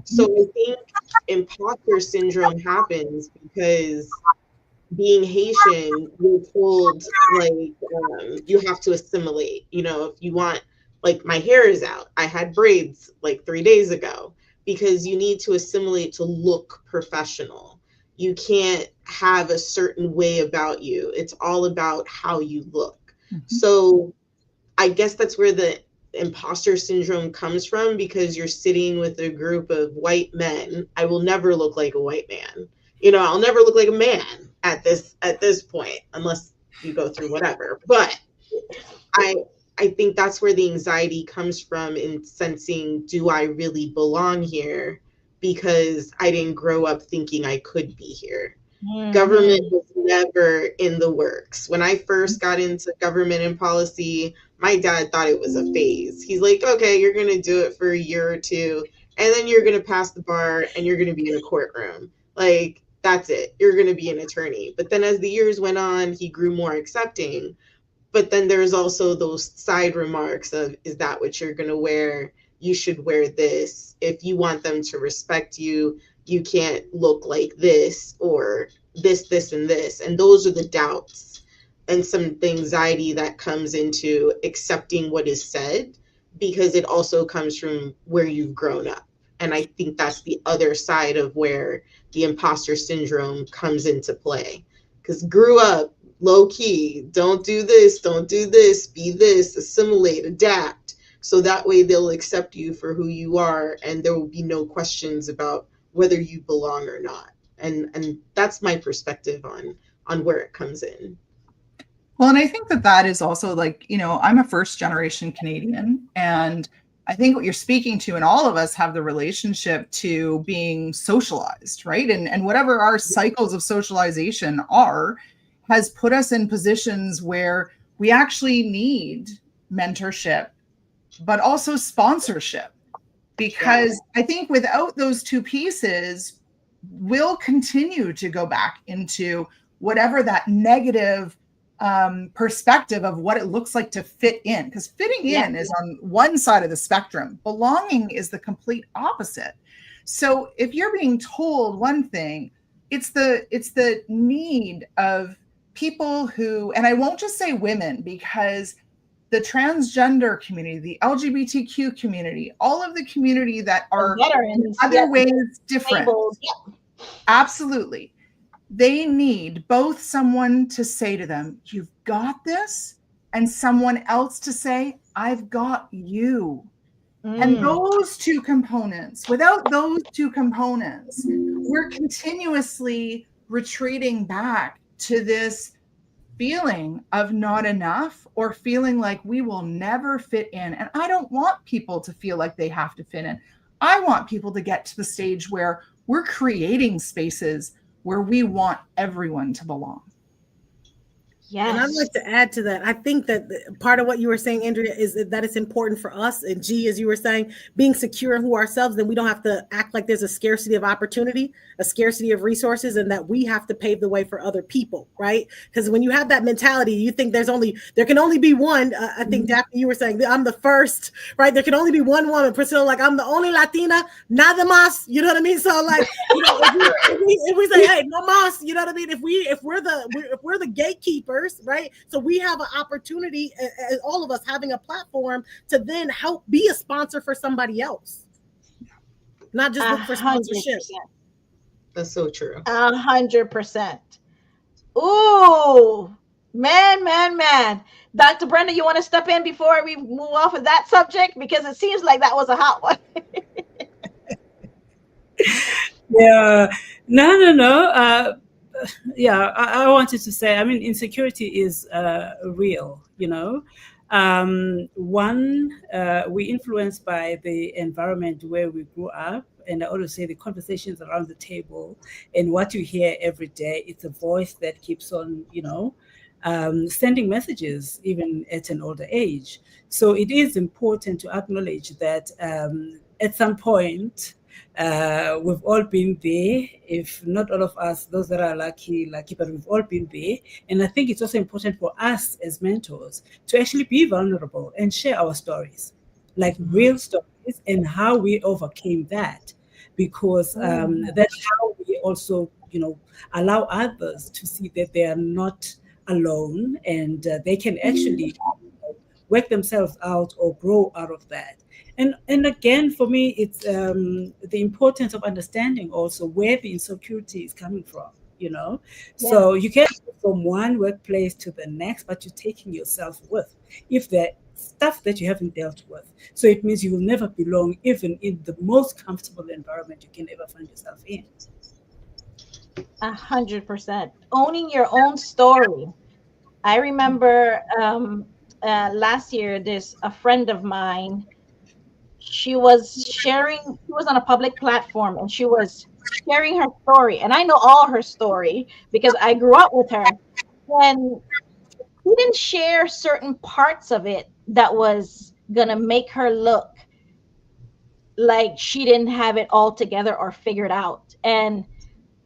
So I think imposter syndrome happens because being Haitian, you're told like you have to assimilate. You know, if you want, like my hair is out. I had braids like 3 days ago because you need to assimilate to look professional. You can't have a certain way about you. It's all about how you look. So I guess that's where the imposter syndrome comes from, because you're sitting with a group of white men. I will never look like a white man. You know, I'll never look like a man at this point, unless you go through whatever. But I think that's where the anxiety comes from, in sensing, do I really belong here? Because I didn't grow up thinking I could be here. Government was never in the works. When I first got into government and policy, my dad thought it was a phase. He's like, okay, you're going to do it for a year or two, and then you're going to pass the bar and you're going to be in a courtroom. Like, that's it. You're going to be an attorney. But then as the years went on, he grew more accepting. But then there's also those side remarks of, is that what you're going to wear? You should wear this. If you want them to respect you, you can't look like this, or this, and this. And those are the doubts and some anxiety that comes into accepting what is said, because it also comes from where you've grown up. And I think that's the other side of where the imposter syndrome comes into play. Because grew up low key, don't do this, be this, assimilate, adapt. So that way they'll accept you for who you are, and there will be no questions about whether you belong or not. And that's my perspective on where it comes in. Well, and I think that is also, like, you know, I'm a first generation Canadian, and I think what you're speaking to, and all of us have the relationship to being socialized, right? And whatever our cycles of socialization are, has put us in positions where we actually need mentorship, but also sponsorship. Because I think without those two pieces, we'll continue to go back into whatever that negative perspective of what it looks like to fit in. Because fitting in is on one side of the spectrum. Belonging is the complete opposite. So if you're being told one thing, it's the need of people who, and I won't just say women, because the transgender community, the LGBTQ community, all of the community that are in other ways different. Absolutely. They need both someone to say to them, you've got this, and someone else to say, I've got you. And those two components, without those two components, we're continuously retreating back to this feeling of not enough, or feeling like we will never fit in. And I don't want people to feel like they have to fit in. I want people to get to the stage where we're creating spaces where we want everyone to belong. Yes. And I'd like to add to that. I think that part of what you were saying, Andrea, is that it's important for us, and G, as you were saying, being secure in who ourselves, then we don't have to act like there's a scarcity of opportunity, a scarcity of resources, and that we have to pave the way for other people, right? Because when you have that mentality, you think there can only be one. I think, Daphne, you were saying, I'm the first, right? There can only be one woman. Priscilla, like, I'm the only Latina, nada más, you know what I mean? So, like, you know, if we say, hey, no más, you know what I mean? If we're the gatekeepers, right? So we have an opportunity, all of us having a platform, to then help be a sponsor for somebody else, not just look for sponsorship. That's so true. 100%. Ooh, man. Dr. Brenda, you want to step in before we move off of that subject? Because it seems like that was a hot one. Yeah, no. Yeah, I wanted to say, I mean, insecurity is real, you know. We're influenced by the environment where we grew up, and I always say the conversations around the table and what you hear every day. It's a voice that keeps on, you know, sending messages even at an older age. So it is important to acknowledge that at some point, We've all been there. If not all of us, those that are lucky, but we've all been there. And I think it's also important for us as mentors to actually be vulnerable and share our stories, like real stories, and how we overcame that. Because that's how we also, allow others to see that they are not alone, and they can actually work themselves out or grow out of that. And again, for me, it's the importance of understanding also where the insecurity is coming from. So you can't go from one workplace to the next, but you're taking yourself with. If there stuff that you haven't dealt with, so it means you will never belong even in the most comfortable environment you can ever find yourself in. 100%. Owning your own story. I remember last year, a friend of mine, she was on a public platform and she was sharing her story. And I know all her story because I grew up with her. And she didn't share certain parts of it that was going to make her look like she didn't have it all together or figured out. And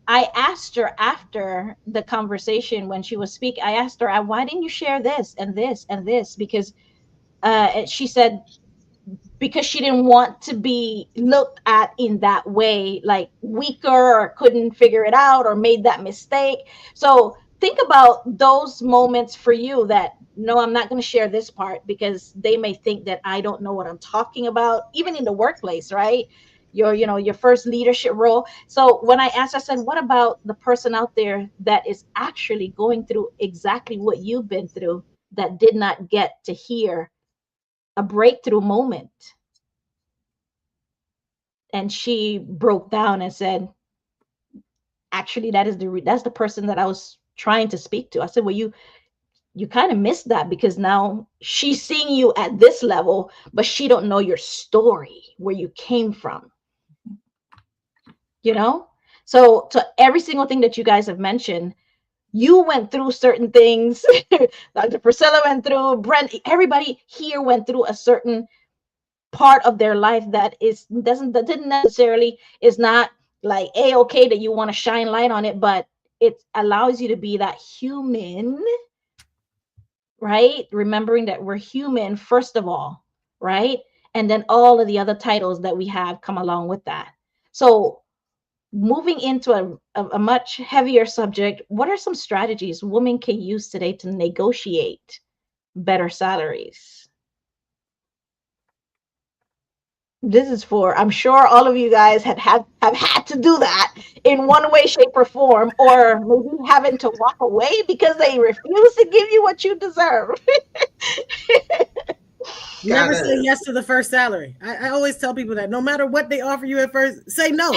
I asked her after the conversation when she was speaking, I asked her, why didn't you share this and this and this? Because she said, because she didn't want to be looked at in that way, like weaker or couldn't figure it out or made that mistake. So think about those moments for you that, no, I'm not going to share this part because they may think that I don't know what I'm talking about, even in the workplace, right? Your first leadership role. So when I asked, I said, what about the person out there that is actually going through exactly what you've been through that did not get to hear a breakthrough moment? And she broke down and said, actually, that's the person that I was trying to speak to. I said, well, you kind of missed that because now she's seeing you at this level, but she don't know your story, where you came from. So to every single thing that you guys have mentioned, you went through certain things. Dr. Priscilla went through, Brent, everybody here went through a certain part of their life that didn't necessarily, is not like okay that you want to shine light on it, but it allows you to be that human, right? Remembering that we're human first of all, right? And then all of the other titles that we have come along with that. So moving into a much heavier subject, what are some strategies women can use today to negotiate better salaries? This is for, I'm sure all of you guys have had to do that in one way, shape, or form, or maybe having to walk away because they refuse to give you what you deserve. Never say yes to the first salary. I always tell people that no matter what they offer you at first, say no.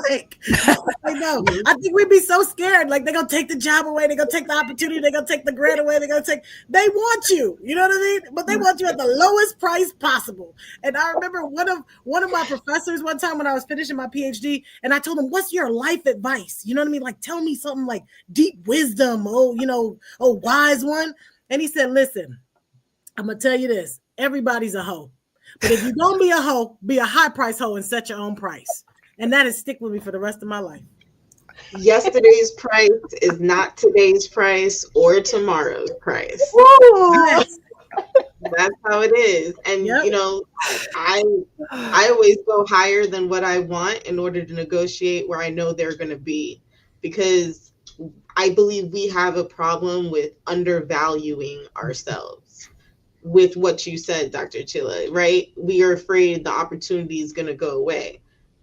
Like, say no. I think we'd be so scared. Like, they're going to take the job away. They're going to take the opportunity. They're going to take the grant away. They want you. You know what I mean? But they want you at the lowest price possible. And I remember one of my professors one time when I was finishing my PhD, and I told him, what's your life advice? You know what I mean? Like, tell me something like deep wisdom. Wise one. And he said, listen, I'm going to tell you this. Everybody's a hoe. But if you don't be a hoe, be a high price hoe and set your own price. And that is stick with me for the rest of my life. Yesterday's price is not today's price or tomorrow's price. Yes. That's how it is. And I always go higher than what I want in order to negotiate where I know they're going to be, because I believe we have a problem with undervaluing ourselves. With what you said, Dr. Chilla, right? We are afraid the opportunity is going to go away.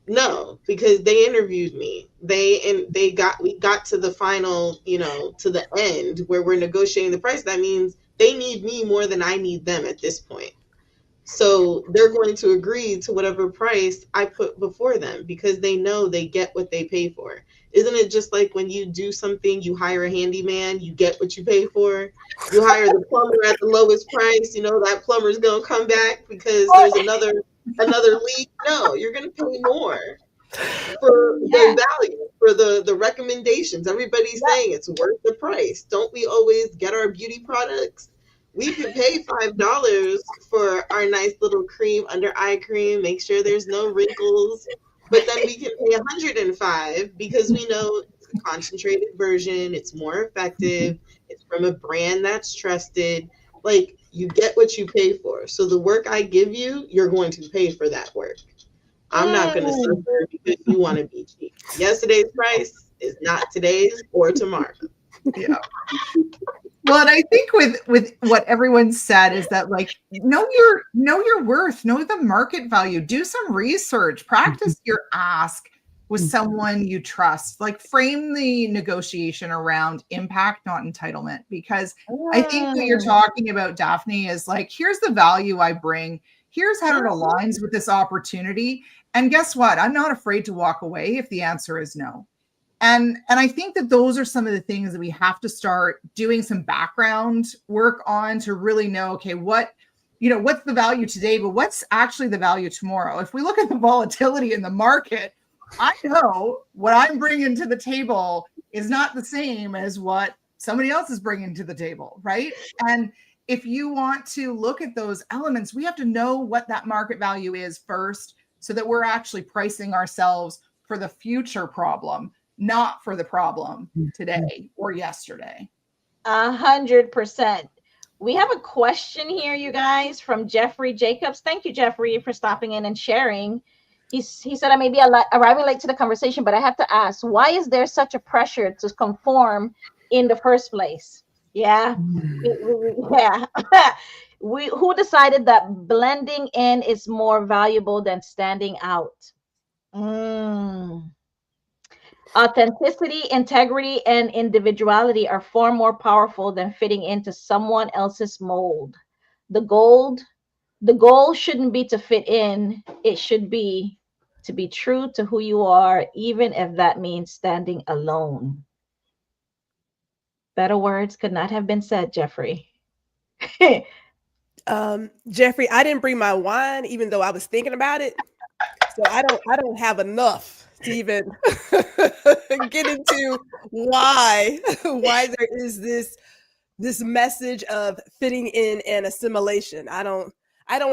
No, because they interviewed me. We got to the final, to the end where we're negotiating the price. That means they need me more than I need them at this point. So they're going to agree to whatever price I put before them because they know they get what they pay for. Isn't it just like when you do something, you hire a handyman, you get what you pay for? You hire the plumber at the lowest price, that plumber's going to come back because there's another leak. No, you're going to pay more for the value, for the recommendations. Everybody's saying it's worth the price. Don't we always get our beauty products? We could pay $5 for our nice little cream, under eye cream, make sure there's no wrinkles. but then we can pay 105 because we know it's a concentrated version, it's more effective, it's from a brand that's trusted. Like, you get what you pay for. So the work I give you, you're going to pay for that work. I'm not going to suffer because you want to be cheap. Yesterday's price is not today's or tomorrow. Yeah. Well, and I think with what everyone said is that, like, know your worth, know the market value, do some research, practice your ask with someone you trust. Like, frame the negotiation around impact, not entitlement, because I think what you're talking about, Daphne, is like, here's the value I bring. Here's how it aligns with this opportunity. And guess what? I'm not afraid to walk away if the answer is no. And I think that those are some of the things that we have to start doing some background work on to really know, okay, what's the value today, but what's actually the value tomorrow? If we look at the volatility in the market, I know what I'm bringing to the table is not the same as what somebody else is bringing to the table, right? And if you want to look at those elements, we have to know what that market value is first so that we're actually pricing ourselves for the future problem, not for the problem today or yesterday. 100%. We have a question here, you guys, from Jeffrey Jacobs. Thank you, Jeffrey, for stopping in and sharing. He said, I may be arriving late to the conversation, but I have to ask, why is there such a pressure to conform in the first place? Yeah. Yeah. Who decided that blending in is more valuable than standing out? Authenticity, integrity, and individuality are far more powerful than fitting into someone else's mold. The goal shouldn't be to fit in. It should be to be true to who you are, even if that means standing alone. Better words could not have been said, Jeffrey. Jeffrey, I didn't bring my wine, even though I was thinking about it. So I don't have enough to even get into why there is this message of fitting in and assimilation. I don't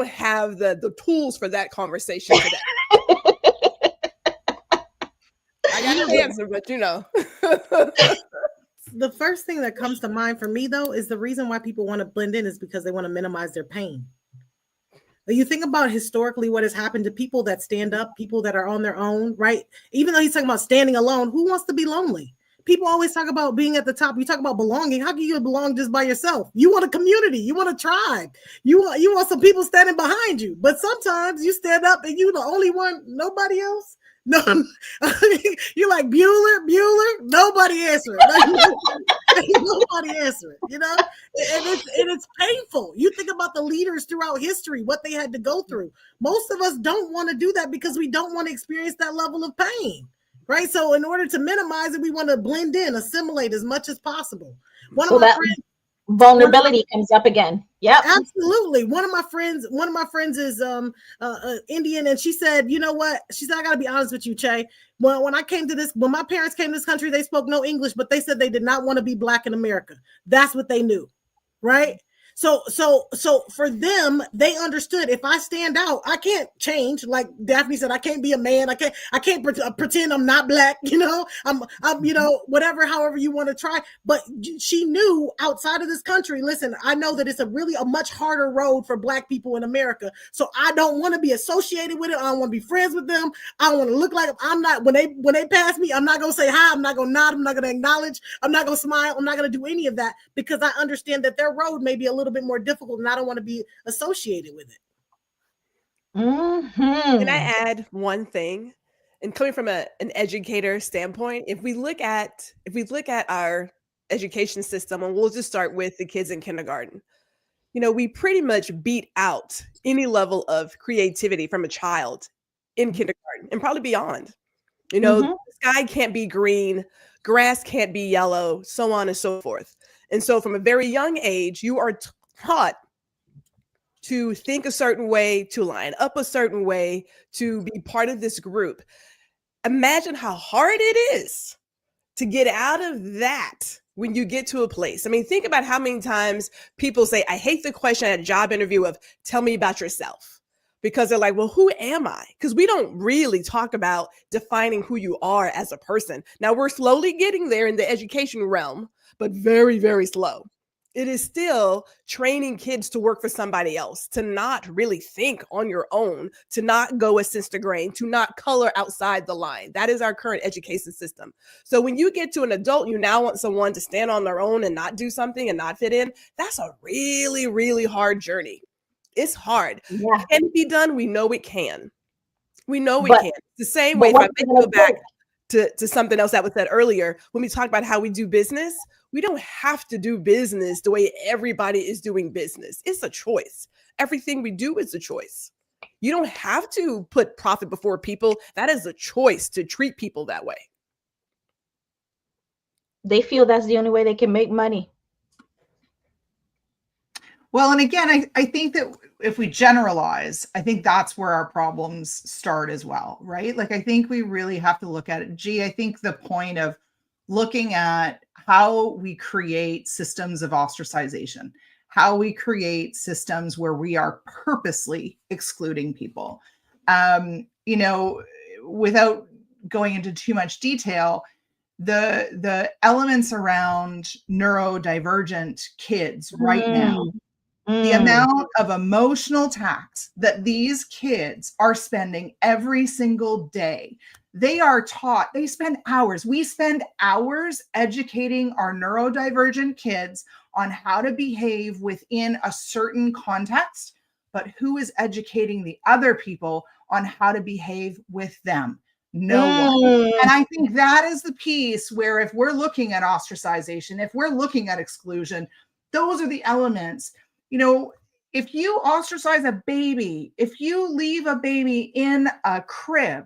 have the tools for that conversation today. I got an answer, but you know. The first thing that comes to mind for me, though, is the reason why people want to blend in is because they want to minimize their pain. You think about historically what has happened to people that stand up, people that are on their own, right? Even though he's talking about standing alone, who wants to be lonely? People always talk about being at the top. You talk about belonging. How can you belong just by yourself? You want a community. You want a tribe. You want some people standing behind you. But sometimes you stand up and you're the only one, nobody else. No, you're like Bueller. Nobody answering. Nobody answering. You know, and it's painful. You think about the leaders throughout history, what they had to go through. Most of us don't want to do that because we don't want to experience that level of pain, right? So, in order to minimize it, we want to blend in, assimilate as much as possible. One of my friends. Vulnerability comes up again. Yep. Absolutely. One of my friends is Indian, and she said, you know what? She said, I gotta be honest with you, Che. When my parents came to this country, they spoke no English, but they said they did not want to be Black in America. That's what they knew. Right. So for them, they understood if I stand out, I can't change. Like Daphne said, I can't be a man. I can't pretend I'm not Black. You know, I'm whatever, however you want to try. But she knew outside of this country. Listen, I know that it's a much harder road for Black people in America. So I don't want to be associated with it. I don't want to be friends with them. I don't want to look like I'm not. When they pass me, I'm not gonna say hi. I'm not gonna nod. I'm not gonna acknowledge. I'm not gonna smile. I'm not gonna do any of that because I understand that their road may be a little bit more difficult and I don't want to be associated with it. Can I add one thing? And coming from an educator standpoint, if we look at our education system, and we'll just start with the kids in kindergarten, you know, we pretty much beat out any level of creativity from a child in kindergarten and probably beyond. You know, the sky can't be green, grass can't be yellow, so on and so forth. And so from a very young age, you are taught to think a certain way, to line up a certain way, to be part of this group. Imagine how hard it is to get out of that when you get to a place. I mean, think about how many times people say, I hate the question at a job interview of, tell me about yourself. because they're like, well, who am I? Because we don't really talk about defining who you are as a person. Now, we're slowly getting there in the education realm, but very, very slow. It is still training kids to work for somebody else, to not really think on your own, to not go against the grain, to not color outside the line. That is our current education system. So when you get to an adult, you now want someone to stand on their own and not do something and not fit in. That's a really, really hard journey. It's hard. Yeah. Can it be done? We know it can. We know it But- can. The same but way, if I what's may it gonna go back take? to something else that was said earlier, when we talk about how we do business, we don't have to do business the way everybody is doing business. It's a choice. Everything we do is a choice. You don't have to put profit before people. That is a choice to treat people that way. They feel that's the only way they can make money. Well, and again, I think that if we generalize, I think that's where our problems start as well, right? Like, I think we really have to look at it. I think the point of looking at how we create systems of ostracization, how we create systems where we are purposely excluding people, without going into too much detail, the elements around neurodivergent kids right now, the amount of emotional tax that these kids are spending every single day. They are taught, they spend hours. We spend hours educating our neurodivergent kids on how to behave within a certain context, but who is educating the other people on how to behave with them? No one. And I think that is the piece where, if we're looking at ostracization, if we're looking at exclusion, those are the elements. If you ostracize a baby, if you leave a baby in a crib,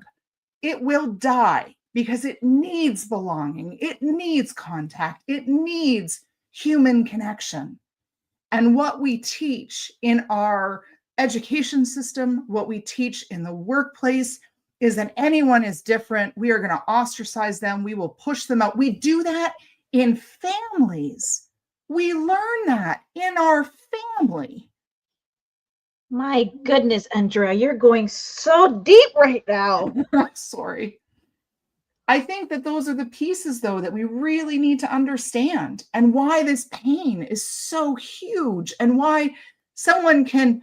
it will die because it needs belonging. It needs contact. It needs human connection. And what we teach in our education system, what we teach in the workplace, is that anyone is different. We are going to ostracize them. We will push them out. We do that in families. We learn that in our family. My goodness, Andrea, you're going so deep right now. Sorry. I think that those are the pieces, though, that we really need to understand, and why this pain is so huge, and why someone can,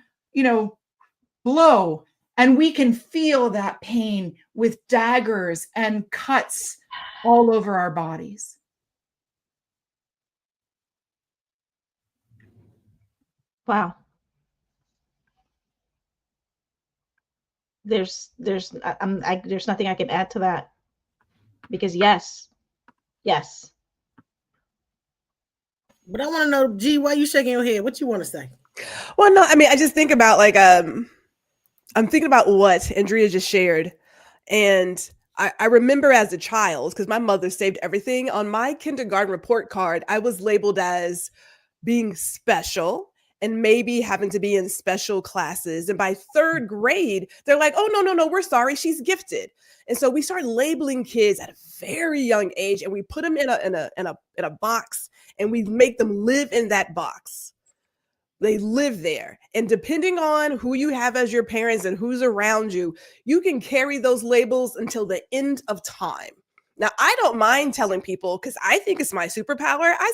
blow, and we can feel that pain with daggers and cuts all over our bodies. Wow. There's nothing I can add to that, because yes. But I want to know, G, why you shaking your head? What you want to say? Well, no, I mean, I just think about I'm thinking about what Andrea just shared. And I remember as a child, because my mother saved everything, on my kindergarten report card, I was labeled as being special and maybe having to be in special classes. And by third grade, they're like, oh, no, we're sorry, she's gifted. And so we started labeling kids at a very young age, and we put them in a box, and we make them live in that box. They live there. And depending on who you have as your parents and who's around you, you can carry those labels until the end of time. Now, I don't mind telling people, because I think it's my superpower. I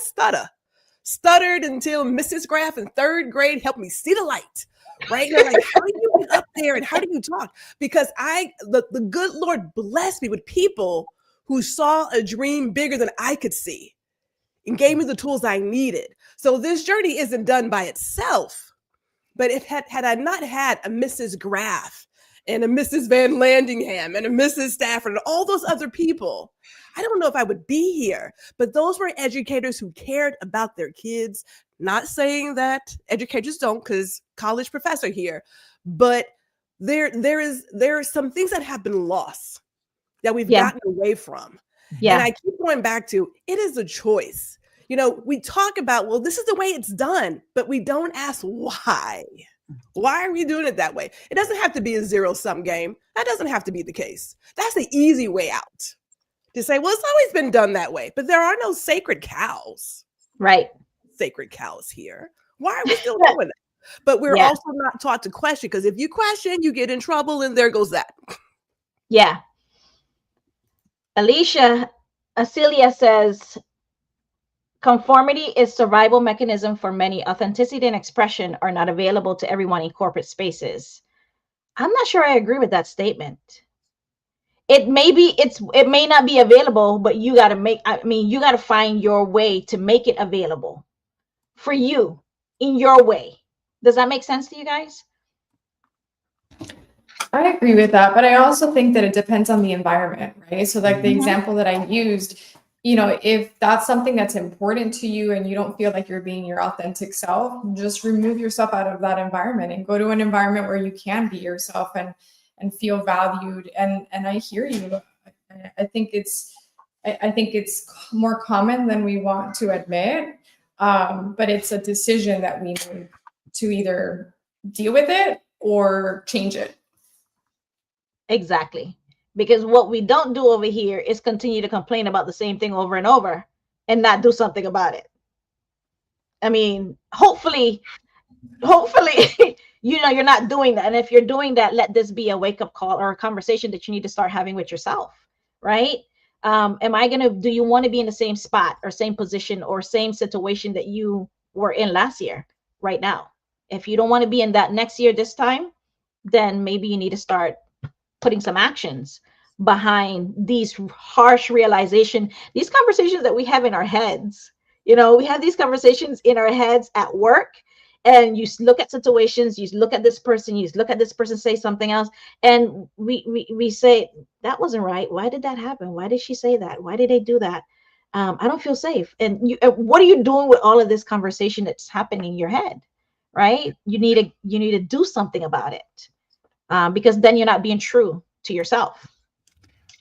stuttered until Mrs. Graff in third grade helped me see the light, right? And I'm like, how do you get up there and how do you talk? Because the good Lord blessed me with people who saw a dream bigger than I could see and gave me the tools I needed. So this journey isn't done by itself. But if had I not had a Mrs. Graff and a Mrs. Van Landingham and a Mrs. Stafford and all those other people, I don't know if I would be here. But those were educators who cared about their kids. Not saying that educators don't, because college professor here, but there are some things that have been lost that we've gotten away from. Yeah. And I keep going back to, it is a choice. We talk about, well, this is the way it's done, but we don't ask why. Why are we doing it that way? It doesn't have to be a zero-sum game. That doesn't have to be the case. That's the easy way out. To say, well, it's always been done that way, but there are no sacred cows. Right. Sacred cows here. Why are we still doing that? But we're Yeah. also not taught to question, because if you question, you get in trouble, and there goes that. Yeah. Acelia says, conformity is survival mechanism for many. Authenticity and expression are not available to everyone in corporate spaces. I'm not sure I agree with that statement. It may not be available, but you got to find your way to make it available for you in your way. Does that make sense to you guys? I agree with that, but I also think that it depends on the environment, right? So like the example that I used, if that's something that's important to you and you don't feel like you're being your authentic self, just remove yourself out of that environment and go to an environment where you can be yourself and feel valued. And I hear you. I think it's more common than we want to admit, but it's a decision that we need to either deal with it or change it. Exactly. Because what we don't do over here is continue to complain about the same thing over and over and not do something about it. I mean, hopefully, you're not doing that. And if you're doing that, let this be a wake-up call or a conversation that you need to start having with yourself, right? Do you want to be in the same spot or same position or same situation that you were in last year right now? If you don't want to be in that next year this time, then maybe you need to start putting some actions behind these harsh realization, these conversations that we have in our heads. We have these conversations in our heads at work, and you look at situations, you look at this person, say something else, and we say, that wasn't right. Why did that happen? Why did she say that? Why did they do that? I don't feel safe. And what are you doing with all of this conversation that's happening in your head, right? You need to do something about it. Because then you're not being true to yourself.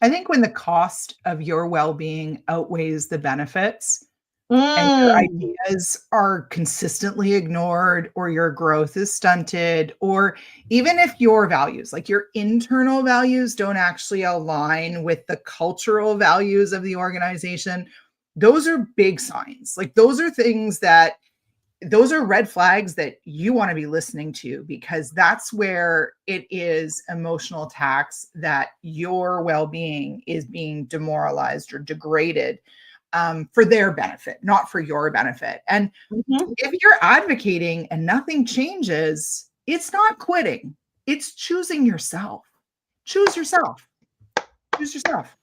I think when the cost of your well-being outweighs the benefits and your ideas are consistently ignored, or your growth is stunted, or even if your values, like your internal values, don't actually align with the cultural values of the organization, those are big signs. Like those are red flags that you want to be listening to, because that's where it is emotional attacks that your well-being is being demoralized or degraded for their benefit, not for your benefit. And if you're advocating and nothing changes, it's not quitting. It's choosing yourself. Choose yourself. Choose yourself.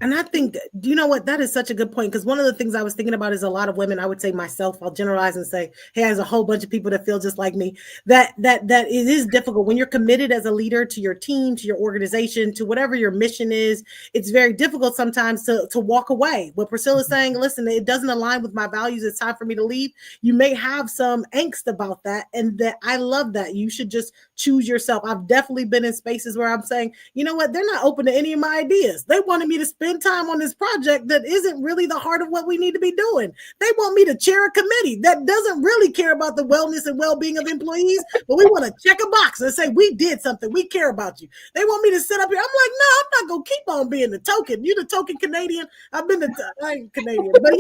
And I think, do you know what? That is such a good point. Because one of the things I was thinking about is a lot of women, I would say myself, I'll generalize and say, hey, there's a whole bunch of people that feel just like me, that it is difficult when you're committed as a leader to your team, to your organization, to whatever your mission is. It's very difficult sometimes to walk away. What Priscilla's saying, listen, it doesn't align with my values. It's time for me to leave. You may have some angst about that. And that I love that. You should just choose yourself. I've definitely been in spaces where I'm saying, you know what? They're not open to any of my ideas. They wanted me to spend time on this project that isn't really the heart of what we need to be doing. They want me to chair a committee that doesn't really care about the wellness and well-being of employees, but we want to check a box and say we did something. We care about you. They want me to sit up here. I'm like, no, I'm not going to keep on being the token. You're the token Canadian. I ain't Canadian, but that's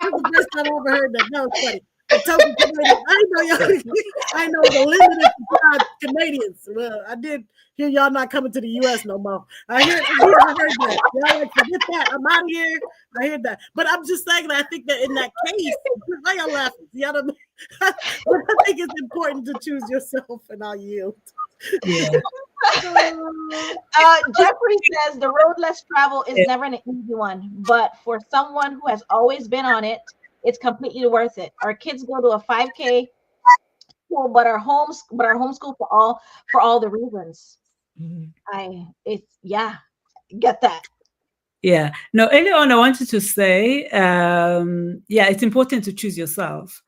the first time I ever heard that. That was funny. The token Canadian. I know the limited Canadians. Well, I did hear y'all not coming to the U.S. no more. I heard that. Y'all like, forget that. I'm out of here. I heard that. But I'm just saying that I think that in that case, why y'all laughing? You know what I mean? But I think it's important to choose yourself, and I'll yield. Yeah. Jeffrey says the road less traveled is never an easy one, but for someone who has always been on it, it's completely worth it. Our kids go to a 5K school, but our homeschool for all the reasons. Get that. Yeah. No, earlier on, I wanted to say, it's important to choose yourself.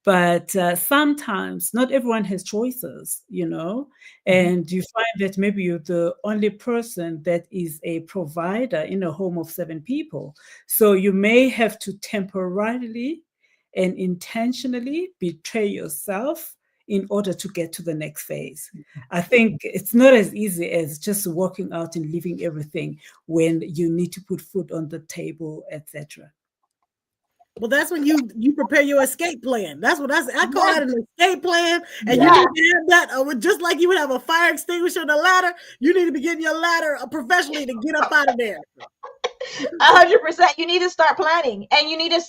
But sometimes not everyone has choices, and you find that maybe you're the only person that is a provider in a home of 7 people. So you may have to temporarily and intentionally betray yourself in order to get to the next phase. I think it's not as easy as just walking out and leaving everything when you need to put food on the table, etc. Well, that's when you prepare your escape plan. That's what I call that an escape plan. And Yeah. you need to have that just like you would have a fire extinguisher on a ladder. You need to be getting your ladder professionally to get up out of there. 100%. You need to start planning, and you need to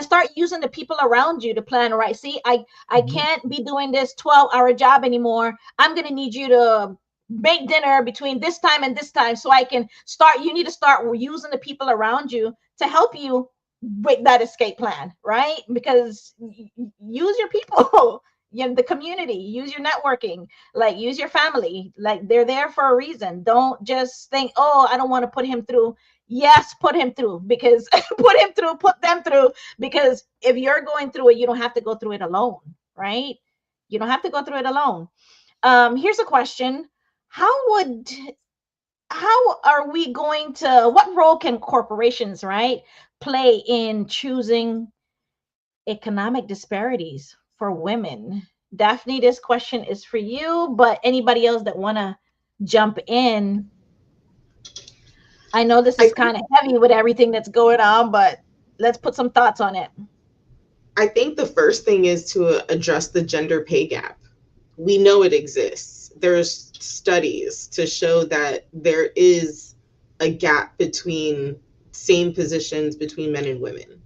start using the people around you to plan. Right? See, I can't be doing this 12-hour job anymore. I'm gonna need you to make dinner between this time and this time so I can start. You need to start using the people around you to help you with that escape plan, right? Because use your people. The community, use your networking, like use your family, like they're there for a reason. Don't just think, oh, I don't want to put him through. Yes, put him through, because put them through, because if you're going through it, you don't have to go through it alone, right? You don't have to go through it alone. Here's a question. How are we going to, what role can corporations, right, play in choosing economic disparities for women? Daphne, this question is for you, but anybody else that want to jump in? I know this is kind of heavy with everything that's going on, but let's put some thoughts on it. I think the first thing is to address the gender pay gap. We know it exists. There's studies to show that there is a gap between same positions between men and women.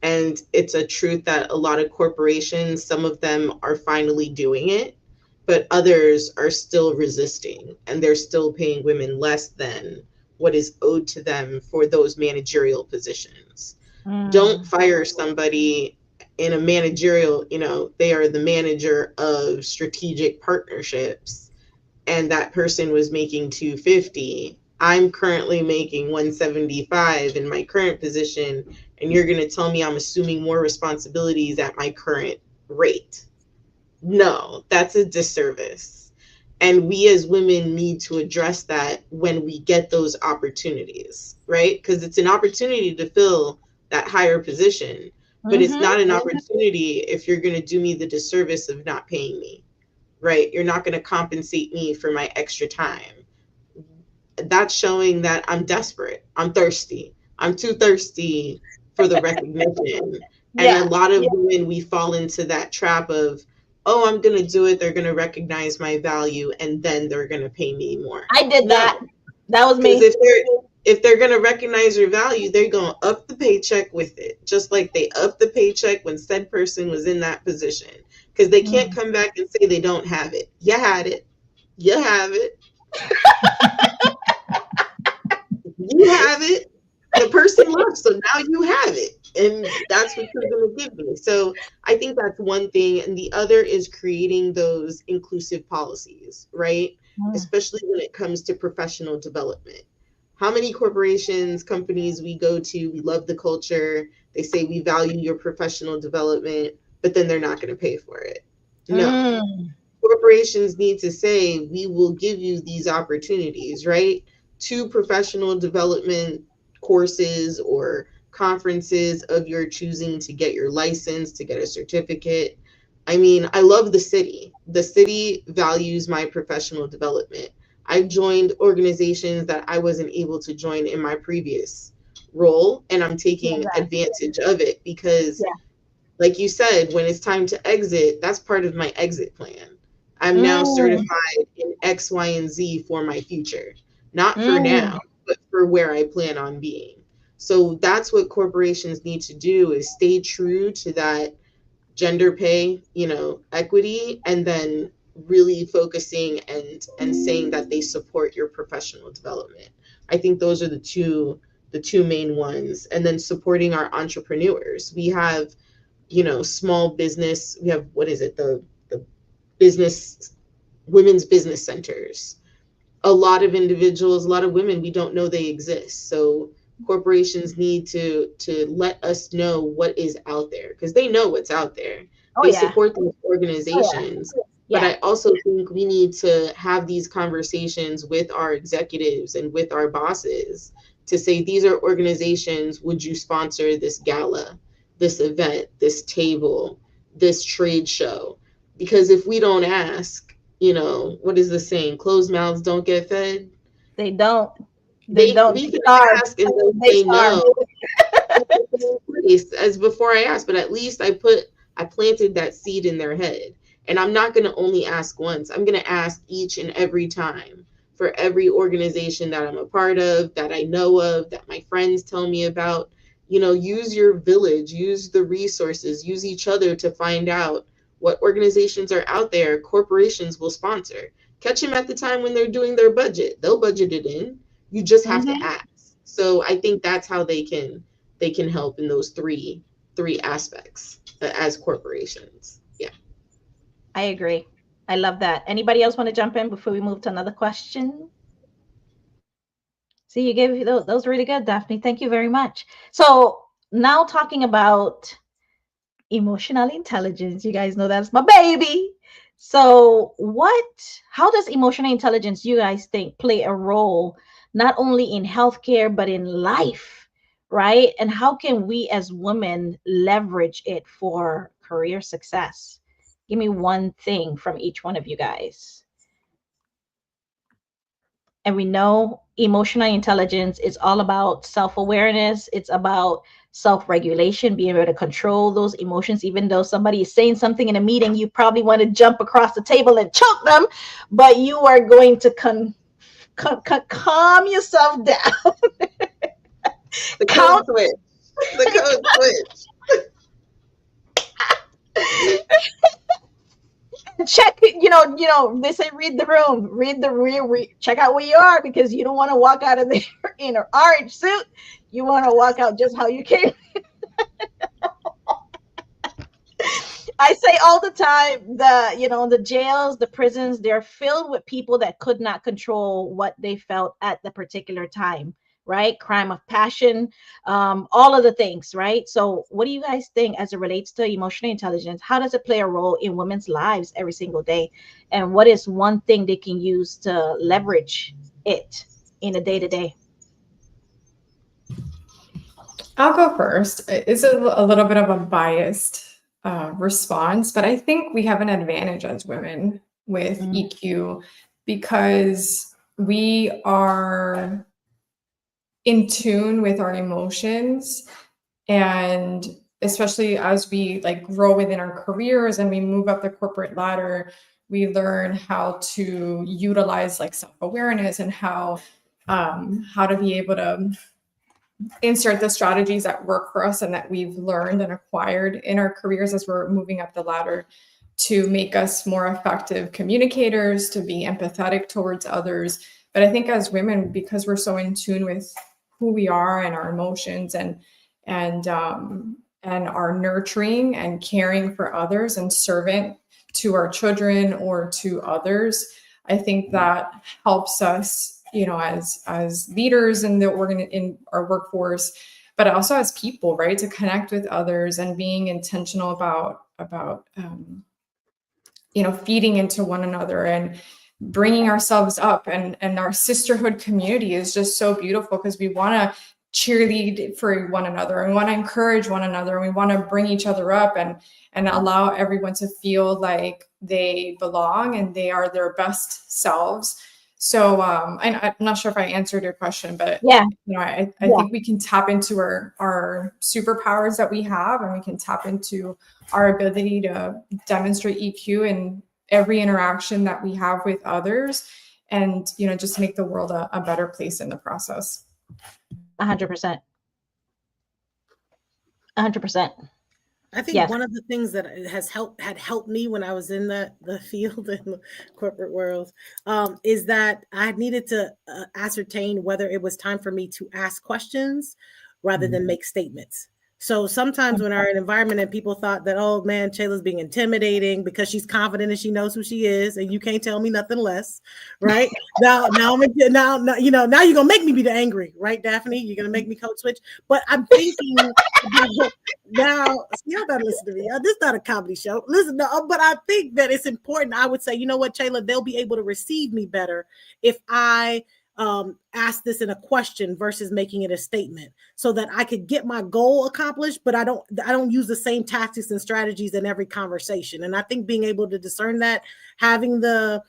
And it's a truth that a lot of corporations, some of them are finally doing it, but others are still resisting, and they're still paying women less than what is owed to them for those managerial positions. Don't fire somebody in a managerial, they are the manager of strategic partnerships, and that person was making $250. I'm currently making $175 in my current position, and you're going to tell me I'm assuming more responsibilities at my current rate. No, that's a disservice. And we as women need to address that when we get those opportunities, right? Because it's an opportunity to fill that higher position, but it's not an opportunity if you're going to do me the disservice of not paying me, right? You're not going to compensate me for my extra time. That's showing that I'm desperate. I'm thirsty. I'm too thirsty for the recognition. And a lot of women, we fall into that trap of, oh, I'm going to do it. They're going to recognize my value, and then they're going to pay me more. I did that. That was me. If they're going to recognize your value, they're going to up the paycheck with it, just like they upped the paycheck when said person was in that position, because they can't come back and say they don't have it. You had it. You have it. You have it. The person left, so now you have it. And that's what you're going to give me. So I think that's one thing. And the other is creating those inclusive policies, right? Especially when it comes to professional development. How many corporations, companies we go to, we love the culture. They say we value your professional development, but then they're not going to pay for it. No. Corporations need to say, we will give you these opportunities, right? 2 professional development courses or conferences of your choosing to get your license, to get a certificate. I mean, I love the city. The city values my professional development. I've joined organizations that I wasn't able to join in my previous role, and I'm taking advantage of it because, like you said, when it's time to exit, that's part of my exit plan. I'm now certified in X, Y, and Z for my future. Not for now, but for where I plan on being. So that's what corporations need to do, is stay true to that gender pay, equity, and then really focusing and saying that they support your professional development. I think those are the two main ones. And then supporting our entrepreneurs. We have, small business. We have, the business, women's business centers. A lot of individuals, a lot of women, we don't know they exist. So corporations need to let us know what is out there, because they know what's out there. They support these organizations. But I also think we need to have these conversations with our executives and with our bosses to say, these are organizations, would you sponsor this gala, this event, this table, this trade show? Because if we don't ask, what is the saying? Closed mouths don't get fed. They don't. They don't. We can ask and they say no. as before I asked, but at least I planted that seed in their head. And I'm not going to only ask once. I'm going to ask each and every time for every organization that I'm a part of, that I know of, that my friends tell me about. Use your village, use the resources, use each other to find out what organizations are out there corporations will sponsor. Catch them at the time when they're doing their budget. They'll budget it in. You just have to ask. So I think that's how they can help in those three aspects as corporations. Yeah. I agree. I love that. Anybody else want to jump in before we move to another question? See, you gave those really good, Daphne. Thank you very much. So now talking about emotional intelligence, you guys know that's my baby. So how does emotional intelligence, you guys think, play a role not only in healthcare, but in life, right? And how can we as women leverage it for career success? Give me one thing from each one of you guys. And we know emotional intelligence is all about self-awareness. It's about self-regulation, being able to control those emotions. Even though somebody is saying something in a meeting, you probably want to jump across the table and choke them, but you are going to calm yourself down. The code switch. The code switch. Check, they say read the room, check out where you are, because you don't want to walk out of there in an orange suit. You want to walk out just how you came. I say all the time, the jails, the prisons, they're filled with people that could not control what they felt at the particular time, right? Crime of passion, all of the things, right? So what do you guys think as it relates to emotional intelligence? How does it play a role in women's lives every single day? And what is one thing they can use to leverage it in a day-to-day? I'll go first. It's a little bit of a biased response, but I think we have an advantage as women with EQ because we are in tune with our emotions, and especially as we grow within our careers and we move up the corporate ladder, we learn how to utilize self-awareness and how to be able to insert the strategies that work for us and that we've learned and acquired in our careers as we're moving up the ladder to make us more effective communicators, to be empathetic towards others. But I think as women, because we're so in tune with who we are and our emotions and our nurturing and caring for others and servant to our children or to others, I think that helps us, as leaders in in our workforce, but also as people, right, to connect with others and being intentional about feeding into one another and bringing ourselves up. And our sisterhood community is just so beautiful because we want to cheerlead for one another and we want to encourage one another and we want to bring each other up and allow everyone to feel like they belong and they are their best selves. So I'm not sure if I answered your question, but yeah, I think we can tap into our superpowers that we have, and we can tap into our ability to demonstrate EQ in every interaction that we have with others, and just make the world a better place in the process. 100%. 100%. I think one of the things that had helped me when I was in the field in the corporate world is that I needed to ascertain whether it was time for me to ask questions rather than make statements. So sometimes when we're in an environment and people thought that, oh man, Shayla's being intimidating because she's confident and she knows who she is, and you can't tell me nothing less, right? now you're gonna make me be the angry, right, Daphne? You're gonna make me code switch. But I'm thinking now, y'all gotta listen to me. This is not a comedy show. Listen, but I think that it's important. I would say, you know what, Shayla, they'll be able to receive me better if I ask this in a question versus making it a statement, so that I could get my goal accomplished, but I don't use the same tactics and strategies in every conversation. And I think being able to discern that, having the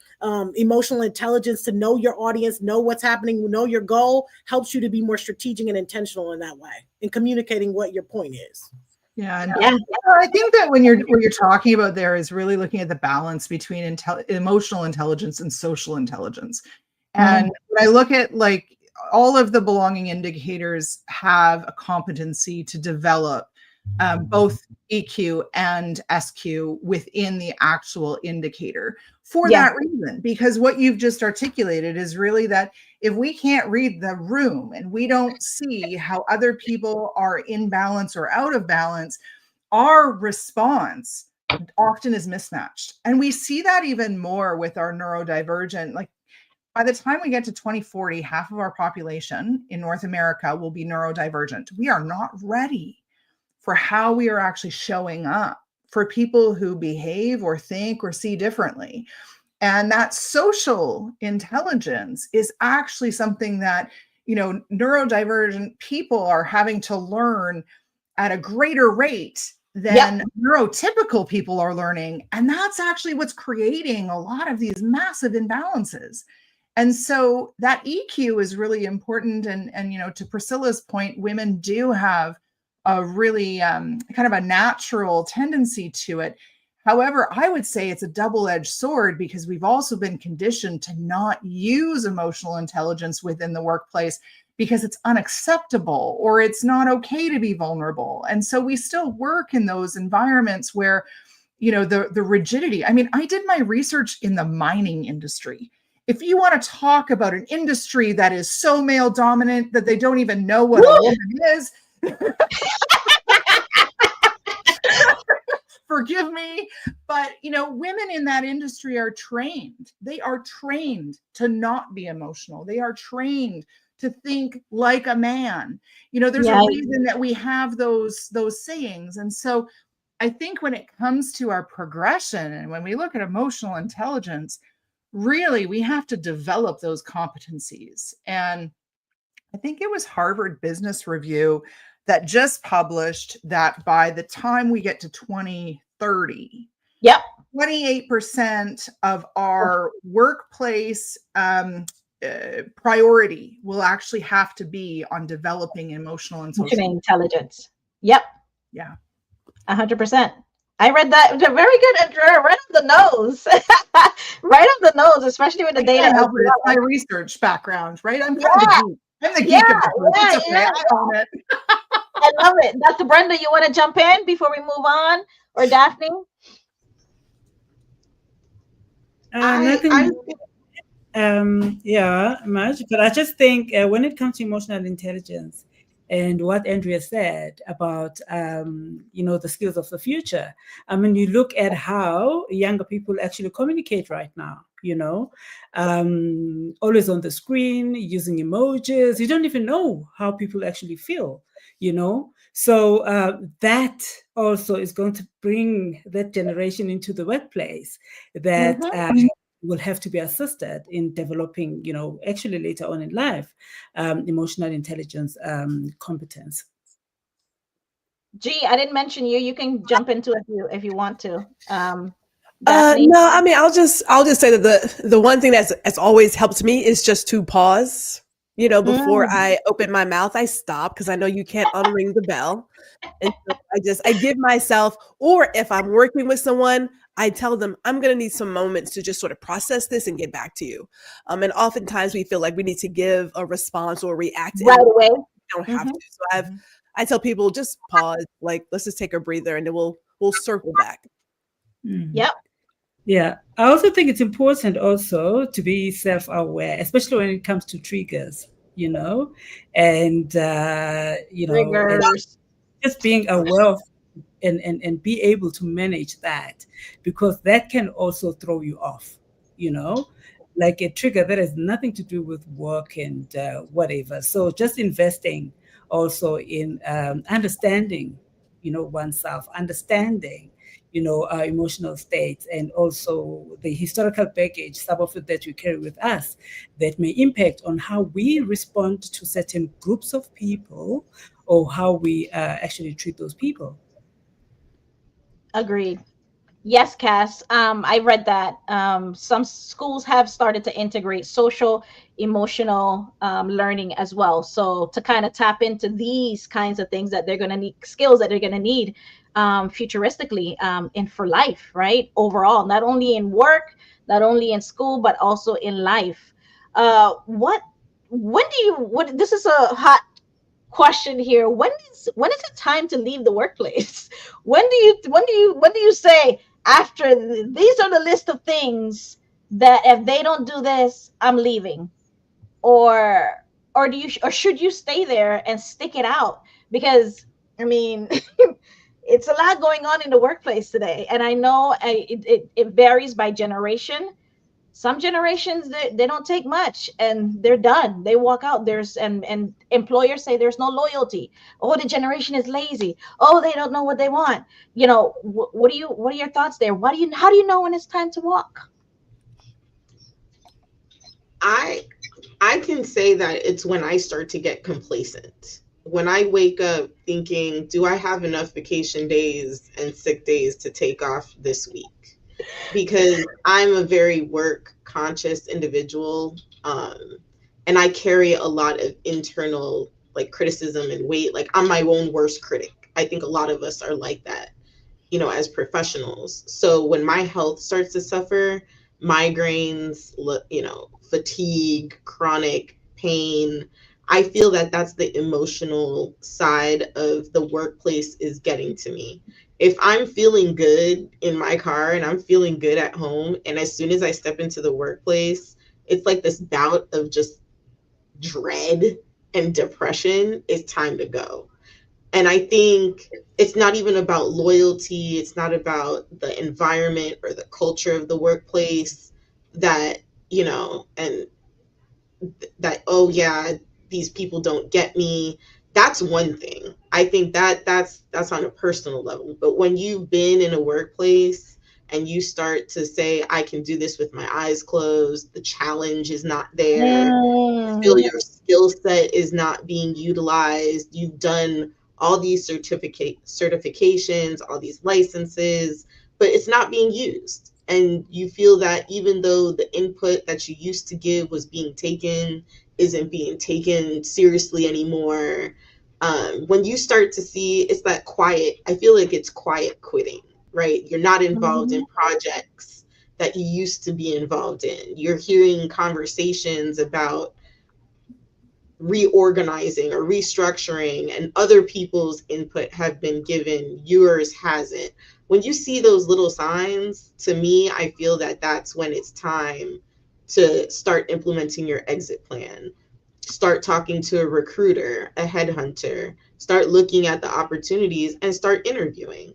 emotional intelligence to know your audience, know what's happening, know your goal, helps you to be more strategic and intentional in that way, in communicating what your point is. Yeah, and I think that what you're talking about there is really looking at the balance between emotional intelligence and social intelligence. And when I look at like all of the belonging indicators have a competency to develop both EQ and SQ within the actual indicator for that reason, because what you've just articulated is really that if we can't read the room and we don't see how other people are in balance or out of balance, our response often is mismatched. And we see that even more with our neurodivergent. Like by the time we get to 2040, half of our population in North America will be neurodivergent. We are not ready for how we are actually showing up for people who behave or think or see differently. And that social intelligence is actually something that, you know, neurodivergent people are having to learn at a greater rate than neurotypical people are learning. And that's actually what's creating a lot of these massive imbalances. And so that EQ is really important. And you know, to Priscilla's point, women do have a really kind of a natural tendency to it. However, I would say it's a double-edged sword, because we've also been conditioned to not use emotional intelligence within the workplace because it's unacceptable or it's not okay to be vulnerable. And so we still work in those environments where, you know, the rigidity. I mean, I did my research in the mining industry. If you want to talk about an industry that is so male dominant that they don't even know what a woman is, forgive me, but you know, women in that industry are trained. They are trained to not be emotional. They are trained to think like a man. You know, there's a reason that we have those sayings. And so I think when it comes to our progression and when we look at emotional intelligence, really we have to develop those competencies. And I think it was Harvard Business Review that just published that by the time we get to 2030, 28% of our workplace priority will actually have to be on developing emotional and social intelligence. Yep. Yeah. 100%. I read that. Very good. Right on the nose. Right on the nose, especially with the data. It's my research background, right? I'm kind of the geek. I'm the geek of the group. It's okay. I own it. I love it. Dr. Brenda, you want to jump in before we move on? Or Daphne? Much. But I just think when it comes to emotional intelligence and what Andrea said about, you know, the skills of the future, I mean, you look at how younger people actually communicate right now, you know, always on the screen, using emojis. You don't even know how people actually feel, you know. So that also is going to bring that generation into the workplace that will have to be assisted in developing, you know, actually later on in life, emotional intelligence competence. G, I didn't mention you. You can jump into it if you want to. No, I mean, I'll just say that the one thing that's always helped me is just to pause. You know, before I open my mouth, I stop, because I know you can't unring the bell. And so I give myself, or if I'm working with someone, I tell them I'm going to need some moments to just sort of process this and get back to you. And oftentimes we feel like we need to give a response or react right away. We don't have to. So I tell people, just pause, like, let's just take a breather, and then we'll circle back. Yep. Yeah, I also think it's important also to be self-aware, especially when it comes to triggers, you know, and you know, and just being aware of and be able to manage that, because that can also throw you off, you know, like a trigger that has nothing to do with work and whatever. So just investing also in understanding, you know, oneself, understanding, our emotional states, and also the historical baggage, some of it that we carry with us, that may impact on how we respond to certain groups of people, or how we actually treat those people. Agreed. Yes, Cass. I read that some schools have started to integrate social emotional learning as well. So to kind of tap into these kinds of things that they're going to need, skills that they're going to need futuristically and for life, right? Overall, not only in work, not only in school, but also in life. When do you, what, this is a hot question here. When is it time to leave the workplace? When do you say, after these are the list of things that if they don't do this, I'm leaving? Or should you stay there and stick it out? Because I mean, it's a lot going on in the workplace today, and I know it varies by generation. Some generations, they don't take much and they're done, they walk out. And employers say there's no loyalty. Oh, the generation is lazy. Oh, they don't know what they want. What are your thoughts there? How do you know when it's time to walk? I can say that it's when I start to get complacent. When I wake up thinking, do I have enough vacation days and sick days to take off this week? Because I'm a very work conscious individual. And I carry a lot of internal like criticism and weight. Like, I'm my own worst critic. I think a lot of us are like that, as professionals. So when my health starts to suffer, migraines, fatigue, chronic pain, I feel that that's the emotional side of the workplace is getting to me. If I'm feeling good in my car and I'm feeling good at home, and as soon as I step into the workplace, it's like this bout of just dread and depression, it's time to go. And I think it's not even about loyalty. It's not about the environment or the culture of the workplace that, and that, oh yeah, these people don't get me. That's one thing. I think that's on a personal level. But when you've been in a workplace and you start to say, I can do this with my eyes closed, the challenge is not there, you feel your skill set is not being utilized, you've done all these certifications, all these licenses, but it's not being used. And you feel that even though the input that you used to give was being taken, isn't being taken seriously anymore. When you start to see, it's that quiet, I feel like it's quiet quitting, right? You're not involved in projects that you used to be involved in. You're hearing conversations about reorganizing or restructuring, and other people's input have been given, yours hasn't. When you see those little signs, to me, I feel that that's when it's time to start implementing your exit plan. Start talking to a recruiter, a headhunter, start looking at the opportunities and start interviewing.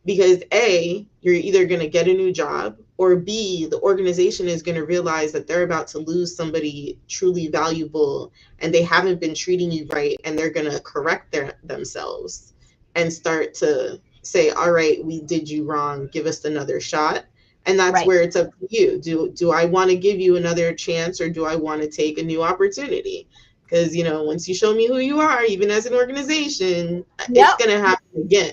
Because A, you're either going to get a new job, or B, the organization is going to realize that they're about to lose somebody truly valuable and they haven't been treating you right, and they're going to correct themselves and start to say, all right, we did you wrong, give us another shot. And that's Right. where it's up to you. Do I want to give you another chance, or do I want to take a new opportunity? Because, once you show me who you are, even as an organization, it's going to happen again.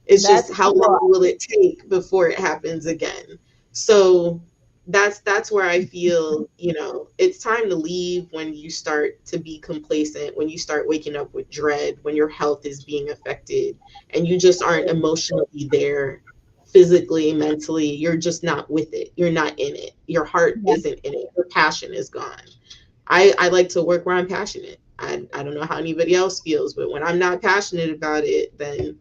It's just, how long will it take before it happens again? So that's where I feel, it's time to leave when you start to be complacent, when you start waking up with dread, when your health is being affected and you just aren't emotionally there, physically, mentally, you're just not with it. You're not in it. Your heart isn't in it. Your passion is gone. I like to work where I'm passionate. I don't know how anybody else feels, but when I'm not passionate about it, then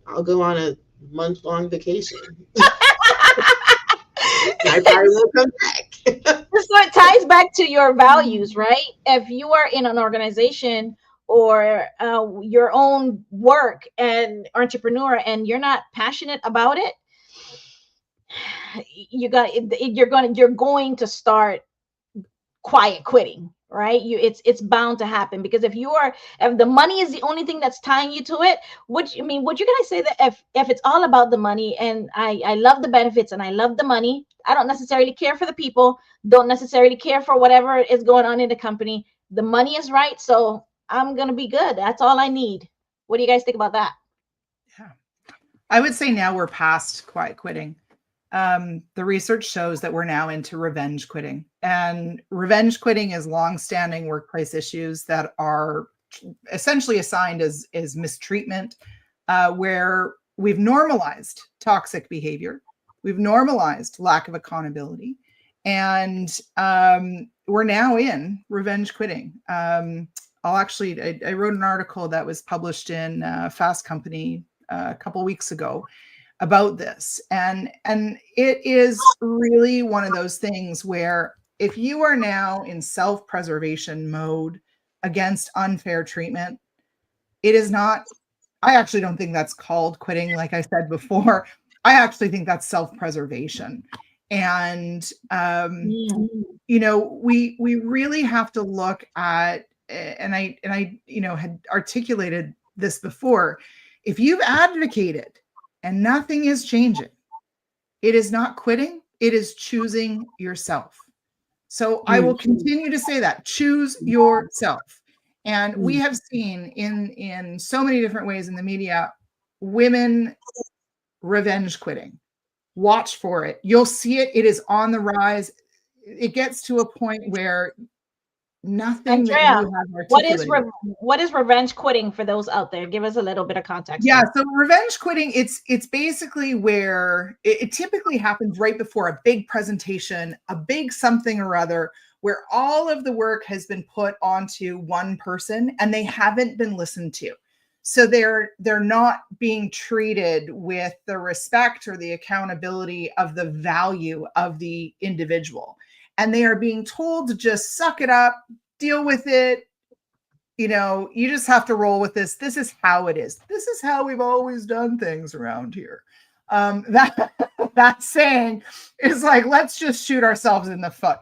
I'll go on a month-long vacation. I probably won't come back. So it ties back to your values, right? If you are in an organization or your own work and entrepreneur, and you're not passionate about it, you're going to start quiet quitting, right? It's bound to happen, because if the money is the only thing that's tying you to it, would you guys say that if it's all about the money, and I love the benefits and I love the money, I don't necessarily care for the people, don't necessarily care for whatever is going on in the company, the money is right, so I'm gonna be good, that's all I need. What do you guys think about that? Yeah, I would say now we're past quiet quitting. The research shows that we're now into revenge quitting, and revenge quitting is longstanding workplace issues that are essentially assigned as mistreatment, where we've normalized toxic behavior, we've normalized lack of accountability, and we're now in revenge quitting. I wrote an article that was published in Fast Company a couple weeks ago about this, and it is really one of those things where if you are now in self-preservation mode against unfair treatment, it is not, I actually don't think that's called quitting. Like I said before, I actually think that's self-preservation. And we really have to look at, and I had articulated this before, if you've advocated and nothing is changing, it is not quitting, it is choosing yourself. So I will continue to say that, choose yourself. And we have seen in so many different ways in the media, women revenge quitting. Watch for it. You'll see it. It is on the rise. It gets to a point where nothing Andrea, that you have articulated. What is revenge quitting for those out there? Give us a little bit of context. Yeah, so revenge quitting, it's basically where it typically happens right before a big presentation, a big something or other, where all of the work has been put onto one person and they haven't been listened to. So they're not being treated with the respect or the accountability of the value of the individual. And they are being told to just suck it up, deal with it. You just have to roll with this. This is how it is. This is how we've always done things around here. That saying is like, let's just shoot ourselves in the foot.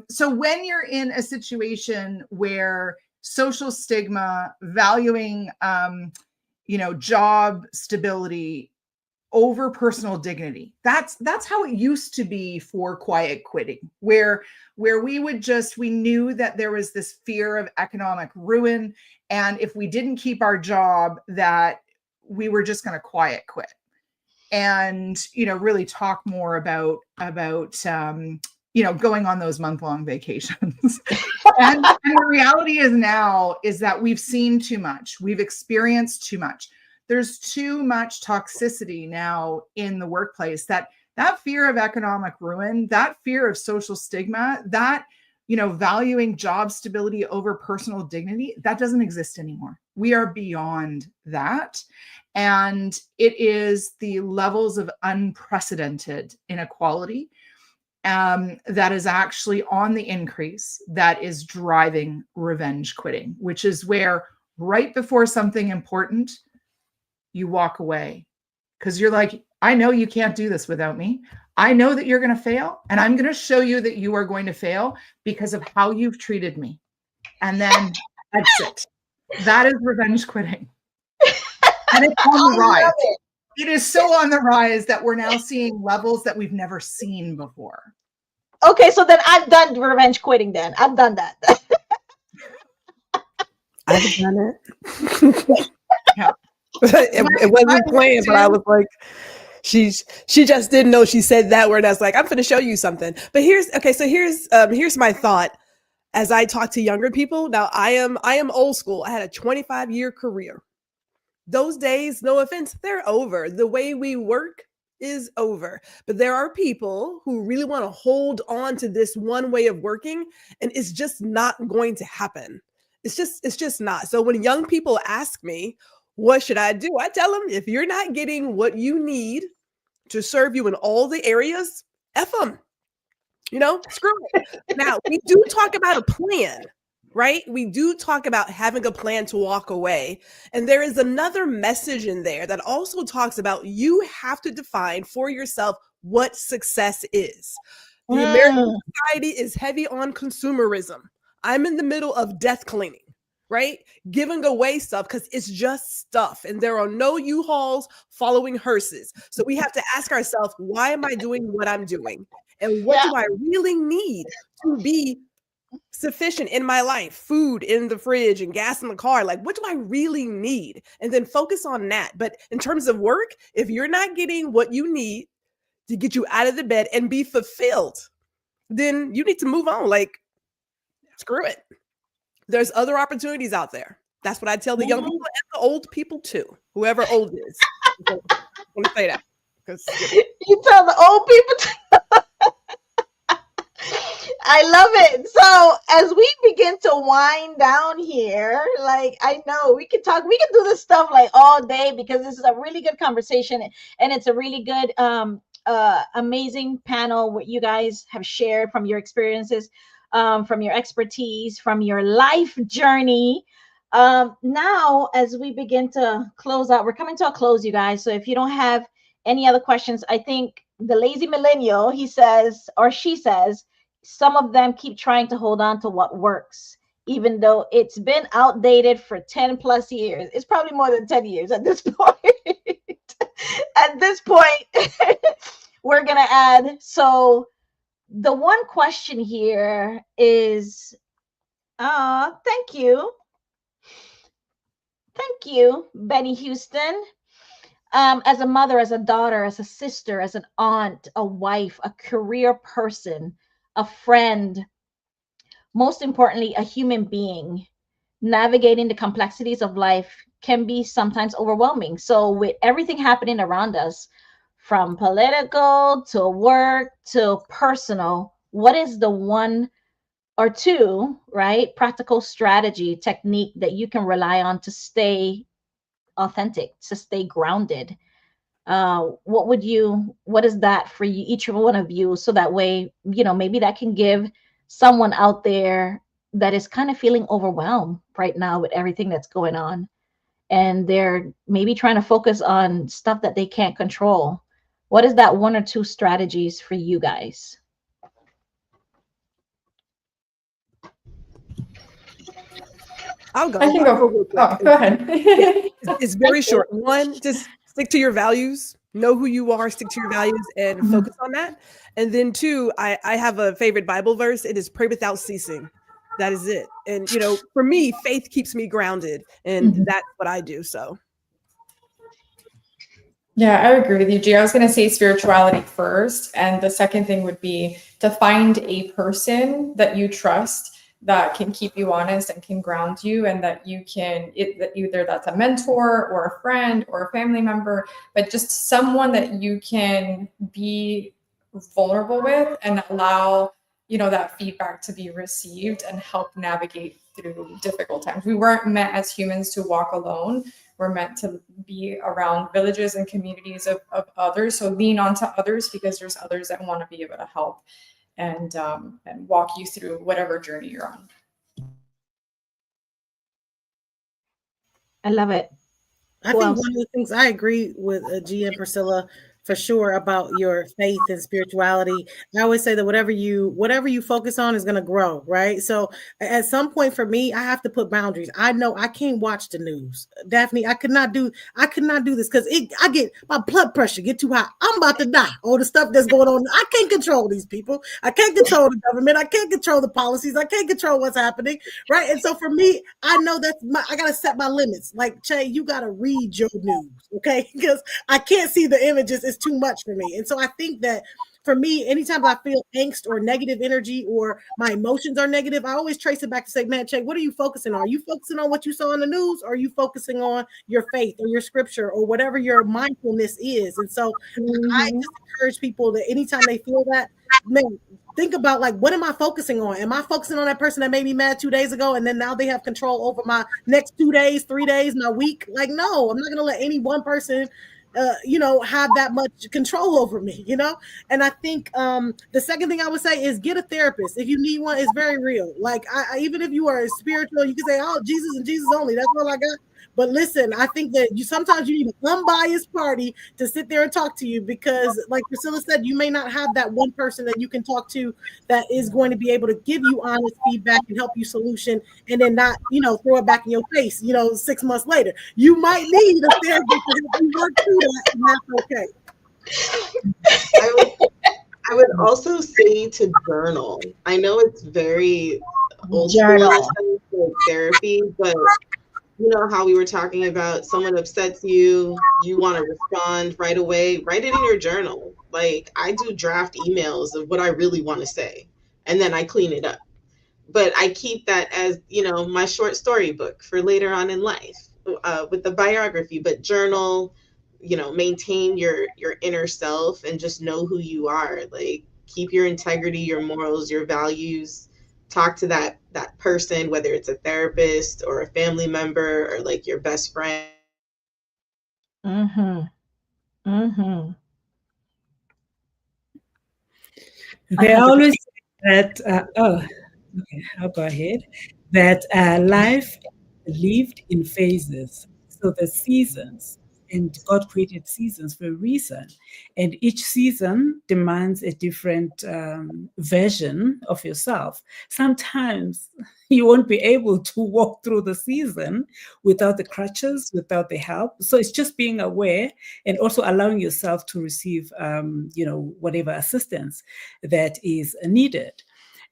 So when you're in a situation where social stigma, valuing, job stability over personal dignity, that's how it used to be for quiet quitting, where we knew that there was this fear of economic ruin, and if we didn't keep our job, that we were just going to quiet quit, and really talk more about going on those month-long vacations. and the reality is that we've seen too much. We've experienced too much. There's too much toxicity now in the workplace, that fear of economic ruin, that fear of social stigma, that, valuing job stability over personal dignity, that doesn't exist anymore. We are beyond that. And it is the levels of unprecedented inequality that is actually on the increase that is driving revenge quitting, which is where right before something important, you walk away because you're like, I know you can't do this without me. I know that you're going to fail, and I'm going to show you that you are going to fail because of how you've treated me. And then exit. That is revenge quitting. And it's on the rise. It is so on the rise that we're now seeing levels that we've never seen before. Okay, so then I've done revenge quitting then. I've done that. I've done it. Yeah. it wasn't planned, but I was like, she just didn't know she said that word. I was like, I'm going to show you something. But here's my thought as I talk to younger people. Now I am old school. I had a 25-year career. Those days, no offense, they're over. The way we work is over. But there are people who really want to hold on to this one way of working, and it's just not going to happen. It's just not. So when young people ask me, what should I do? I tell them, if you're not getting what you need to serve you in all the areas, F them. Screw it. Now, we do talk about a plan, right? We do talk about having a plan to walk away. And there is another message in there that also talks about you have to define for yourself what success is. The American society is heavy on consumerism. I'm in the middle of death cleaning, right? Giving away stuff because it's just stuff and there are no U-Hauls following hearses. So we have to ask ourselves, why am I doing what I'm doing? And what do I really need to be sufficient in my life? Food in the fridge and gas in the car. Like, what do I really need? And then focus on that. But in terms of work, if you're not getting what you need to get you out of the bed and be fulfilled, then you need to move on. Like, screw it. There's other opportunities out there. That's what I tell the young people and the old people too, whoever old is. I'm going to say that. You tell the old people I love it. So as we begin to wind down here, like, I know we can do this stuff like all day because this is a really good conversation and it's a really good amazing panel what you guys have shared from your experiences, from your expertise, from your life journey. Now, as we begin to close out, we're coming to a close, you guys. So if you don't have any other questions, I think the lazy millennial, he says, or she says, some of them keep trying to hold on to what works, even though it's been outdated for 10 plus years. It's probably more than 10 years at this point. At this point, we're going to add. So the one question here is, thank you. Thank you, Benny Houston. As a mother, as a daughter, as a sister, as an aunt, a wife, a career person, a friend, most importantly, a human being, navigating the complexities of life can be sometimes overwhelming. So with everything happening around us, from political to work to personal, what is the one or two, right, practical strategy, technique that you can rely on to stay authentic, to stay grounded? What is that for you, each one of you, so that way, maybe that can give someone out there that is kind of feeling overwhelmed right now with everything that's going on, and they're maybe trying to focus on stuff that they can't control. What is that one or two strategies for you guys? I'll go. I can go. Go ahead. It's very short. One, just stick to your values. Know who you are, stick to your values, and focus on that. And then two, I have a favorite Bible verse. It is pray without ceasing. That is it. And, for me, faith keeps me grounded, and that's what I do. So. Yeah, I agree with you, G. I was going to say spirituality first. And the second thing would be to find a person that you trust that can keep you honest and can ground you, and that you can, either that's a mentor or a friend or a family member, but just someone that you can be vulnerable with and allow, that feedback to be received and help navigate through difficult times. We weren't meant as humans to walk alone. We're meant to be around villages and communities of others. So lean onto others, because there's others that want to be able to help and walk you through whatever journey you're on. I love it. I think one of the things I agree with G and Priscilla for sure about your faith and spirituality. I always say that whatever you focus on is going to grow, right? So at some point for me, I have to put boundaries. I know I can't watch the news. Daphne, I could not do this because I get my blood pressure get too high. I'm about to die. All the stuff that's going on. I can't control these people. I can't control the government. I can't control the policies. I can't control what's happening, right? And so for me, I know I got to set my limits. Like, Che, you got to read your news, okay? Because I can't see the images. It's too much for me. And so I think that for me, anytime I feel angst or negative energy or my emotions are negative, I always trace it back to say, man, Che, what are you focusing on? Are you focusing on what you saw in the news? Or are you focusing on your faith or your scripture or whatever your mindfulness is? And so I just encourage people that anytime they feel that, man, think about, like, what am I focusing on? Am I focusing on that person that made me mad 2 days ago and then now they have control over my next 2 days, 3 days, my week? Like, no, I'm not going to let any one person have that much control over me, And I think the second thing I would say is get a therapist. If you need one, it's very real. Like, I even if you are spiritual, you can say, oh, Jesus and Jesus only. That's all I got. But listen, I think that sometimes you need an unbiased party to sit there and talk to you, because like Priscilla said, you may not have that one person that you can talk to that is going to be able to give you honest feedback and help you solution, and then not, throw it back in your face, 6 months later. You might need a therapist to help you work through that, and that's okay. I would also say to journal. I know it's very old school in a Journal. sense, like therapy, but you know how we were talking about someone upsets you, you want to respond right away, write it in your journal. Like I do draft emails of what I really want to say, and then I clean it up. But I keep that as, my short story book for later on in life, with the biography. But journal, maintain your inner self and just know who you are. Like keep your integrity, your morals, your values. Talk to that person, whether it's a therapist or a family member or like your best friend. Mm-hmm. Mm-hmm. They 100%. always say that, okay, I'll go ahead, that life lived in phases. So the seasons, and God created seasons for a reason. And each season demands a different version of yourself. Sometimes you won't be able to walk through the season without the crutches, without the help. So it's just being aware and also allowing yourself to receive, whatever assistance that is needed.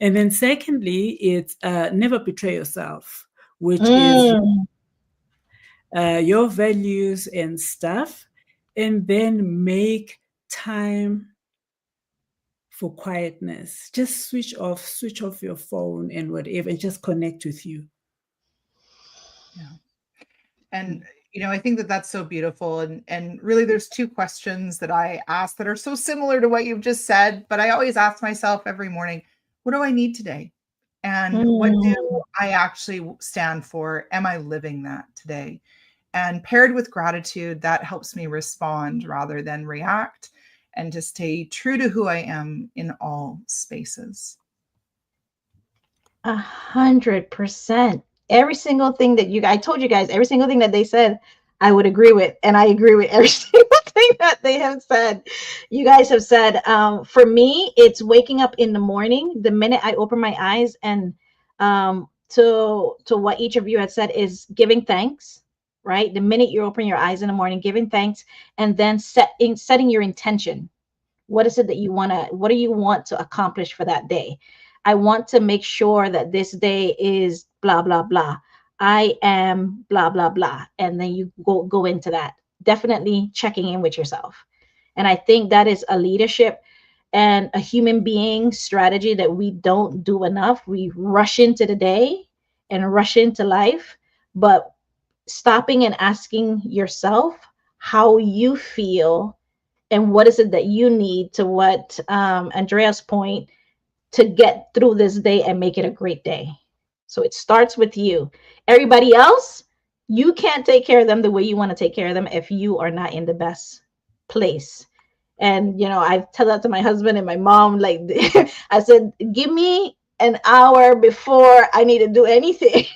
And then secondly, it's never betray yourself, which is your values and stuff, and then make time for quietness. Just switch off your phone and whatever, and just connect with you. Yeah. And I think that that's so beautiful. And really, there's two questions that I ask that are so similar to what you've just said. But I always ask myself every morning, what do I need today? And what do I actually stand for? Am I living that today? And paired with gratitude, that helps me respond rather than react, and to stay true to who I am in all spaces. 100%. Every single thing that I told you guys, every single thing that they said, I would agree with. And I agree with every single thing that they have said. You guys have said, for me, it's waking up in the morning, the minute I open my eyes, and to what each of you had said is giving thanks, right? The minute you open your eyes in the morning, giving thanks, and then setting your intention. What is it that what do you want to accomplish for that day? I want to make sure that this day is blah, blah, blah. I am blah, blah, blah. And then you go into that. Definitely checking in with yourself. And I think that is a leadership and a human being strategy that we don't do enough. We rush into the day and rush into life, but stopping and asking yourself how you feel and what is it that you need, to what Andrea's point, to get through this day and make it a great day. So it starts with you. Everybody else, you can't take care of them the way you want to take care of them if you are not in the best place. And I tell that to my husband and my mom, like I said, give me an hour before I need to do anything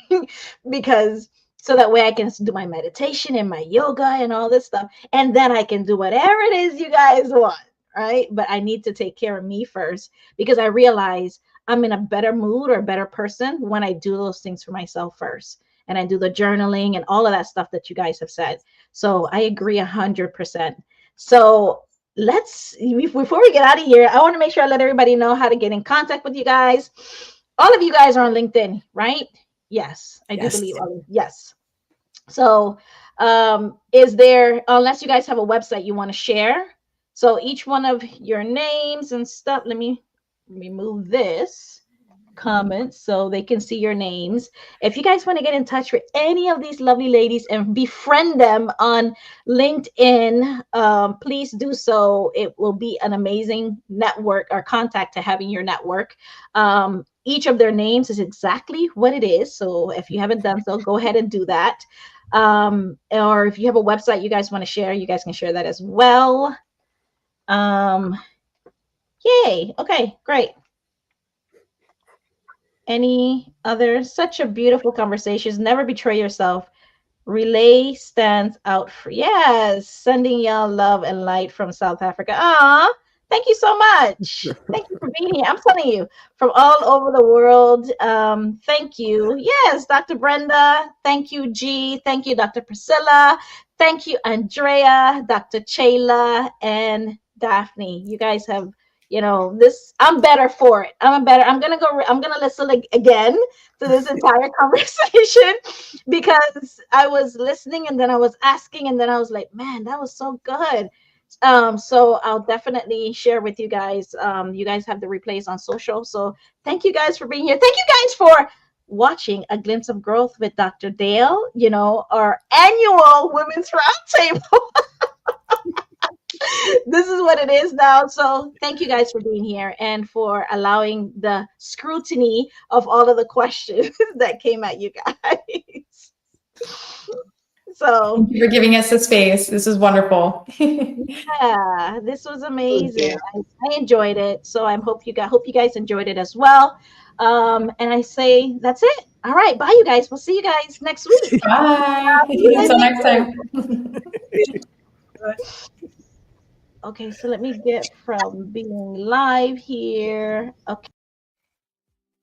because so that way I can do my meditation and my yoga and all this stuff, and then I can do whatever it is you guys want, right? But I need to take care of me first, because I realize I'm in a better mood or a better person when I do those things for myself first. And I do the journaling and all of that stuff that you guys have said. So I agree 100%. So before we get out of here, I want to make sure I let everybody know how to get in contact with you guys. All of you guys are on LinkedIn, right? Yes, I do believe. Yes. So is there, unless you guys have a website you want to share, so each one of your names and stuff, let me remove this comment so they can see your names. If you guys want to get in touch with any of these lovely ladies and befriend them on LinkedIn, please do so. It will be an amazing network or contact to have in your network. Each of their names is exactly what it is. So if you haven't done so, go ahead and do that. Or if you have a website you guys want to share, you guys can share that as well. Yay. Okay, great. Any other? Such a beautiful conversations. Never betray yourself. Relay stands out for, yes, sending y'all love and light from South Africa. Ah, thank you so much. Thank you for being here. I'm telling you, from all over the world. Thank you. Yes, Dr. Brenda. Thank you, G. Thank you, Dr. Priscilla. Thank you, Andrea, Dr. Chayla, and Daphne. You guys have, this. I'm better for it. I'm gonna listen again to this entire conversation because I was listening and then I was asking and then I was like, man, that was so good. So I'll definitely share with you guys. You guys have the replays on social. So thank you guys for being here. Thank you guys for watching A Glimpse of Growth with Dr. Dale, our annual Women's Roundtable. This is what it is now. So thank you guys for being here and for allowing the scrutiny of all of the questions that came at you guys. So thank you for giving us the space. This is wonderful. yeah, this was amazing. I enjoyed it. So I hope you guys enjoyed it as well. And I say that's it. All right, bye you guys. We'll see you guys next week. Bye. Until next time. Okay, so let me get from being live here. Okay.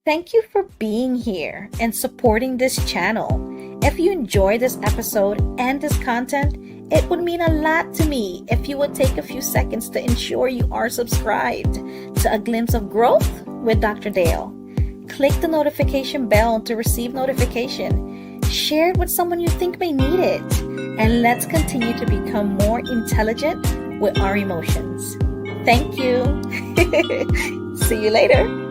Thank you for being here and supporting this channel. If you enjoyed this episode and this content, it would mean a lot to me if you would take a few seconds to ensure you are subscribed to A Glimpse of Growth with Dr. Dale. Click the notification bell to receive notification. Share it with someone you think may need it. And let's continue to become more intelligent with our emotions. Thank you. See you later.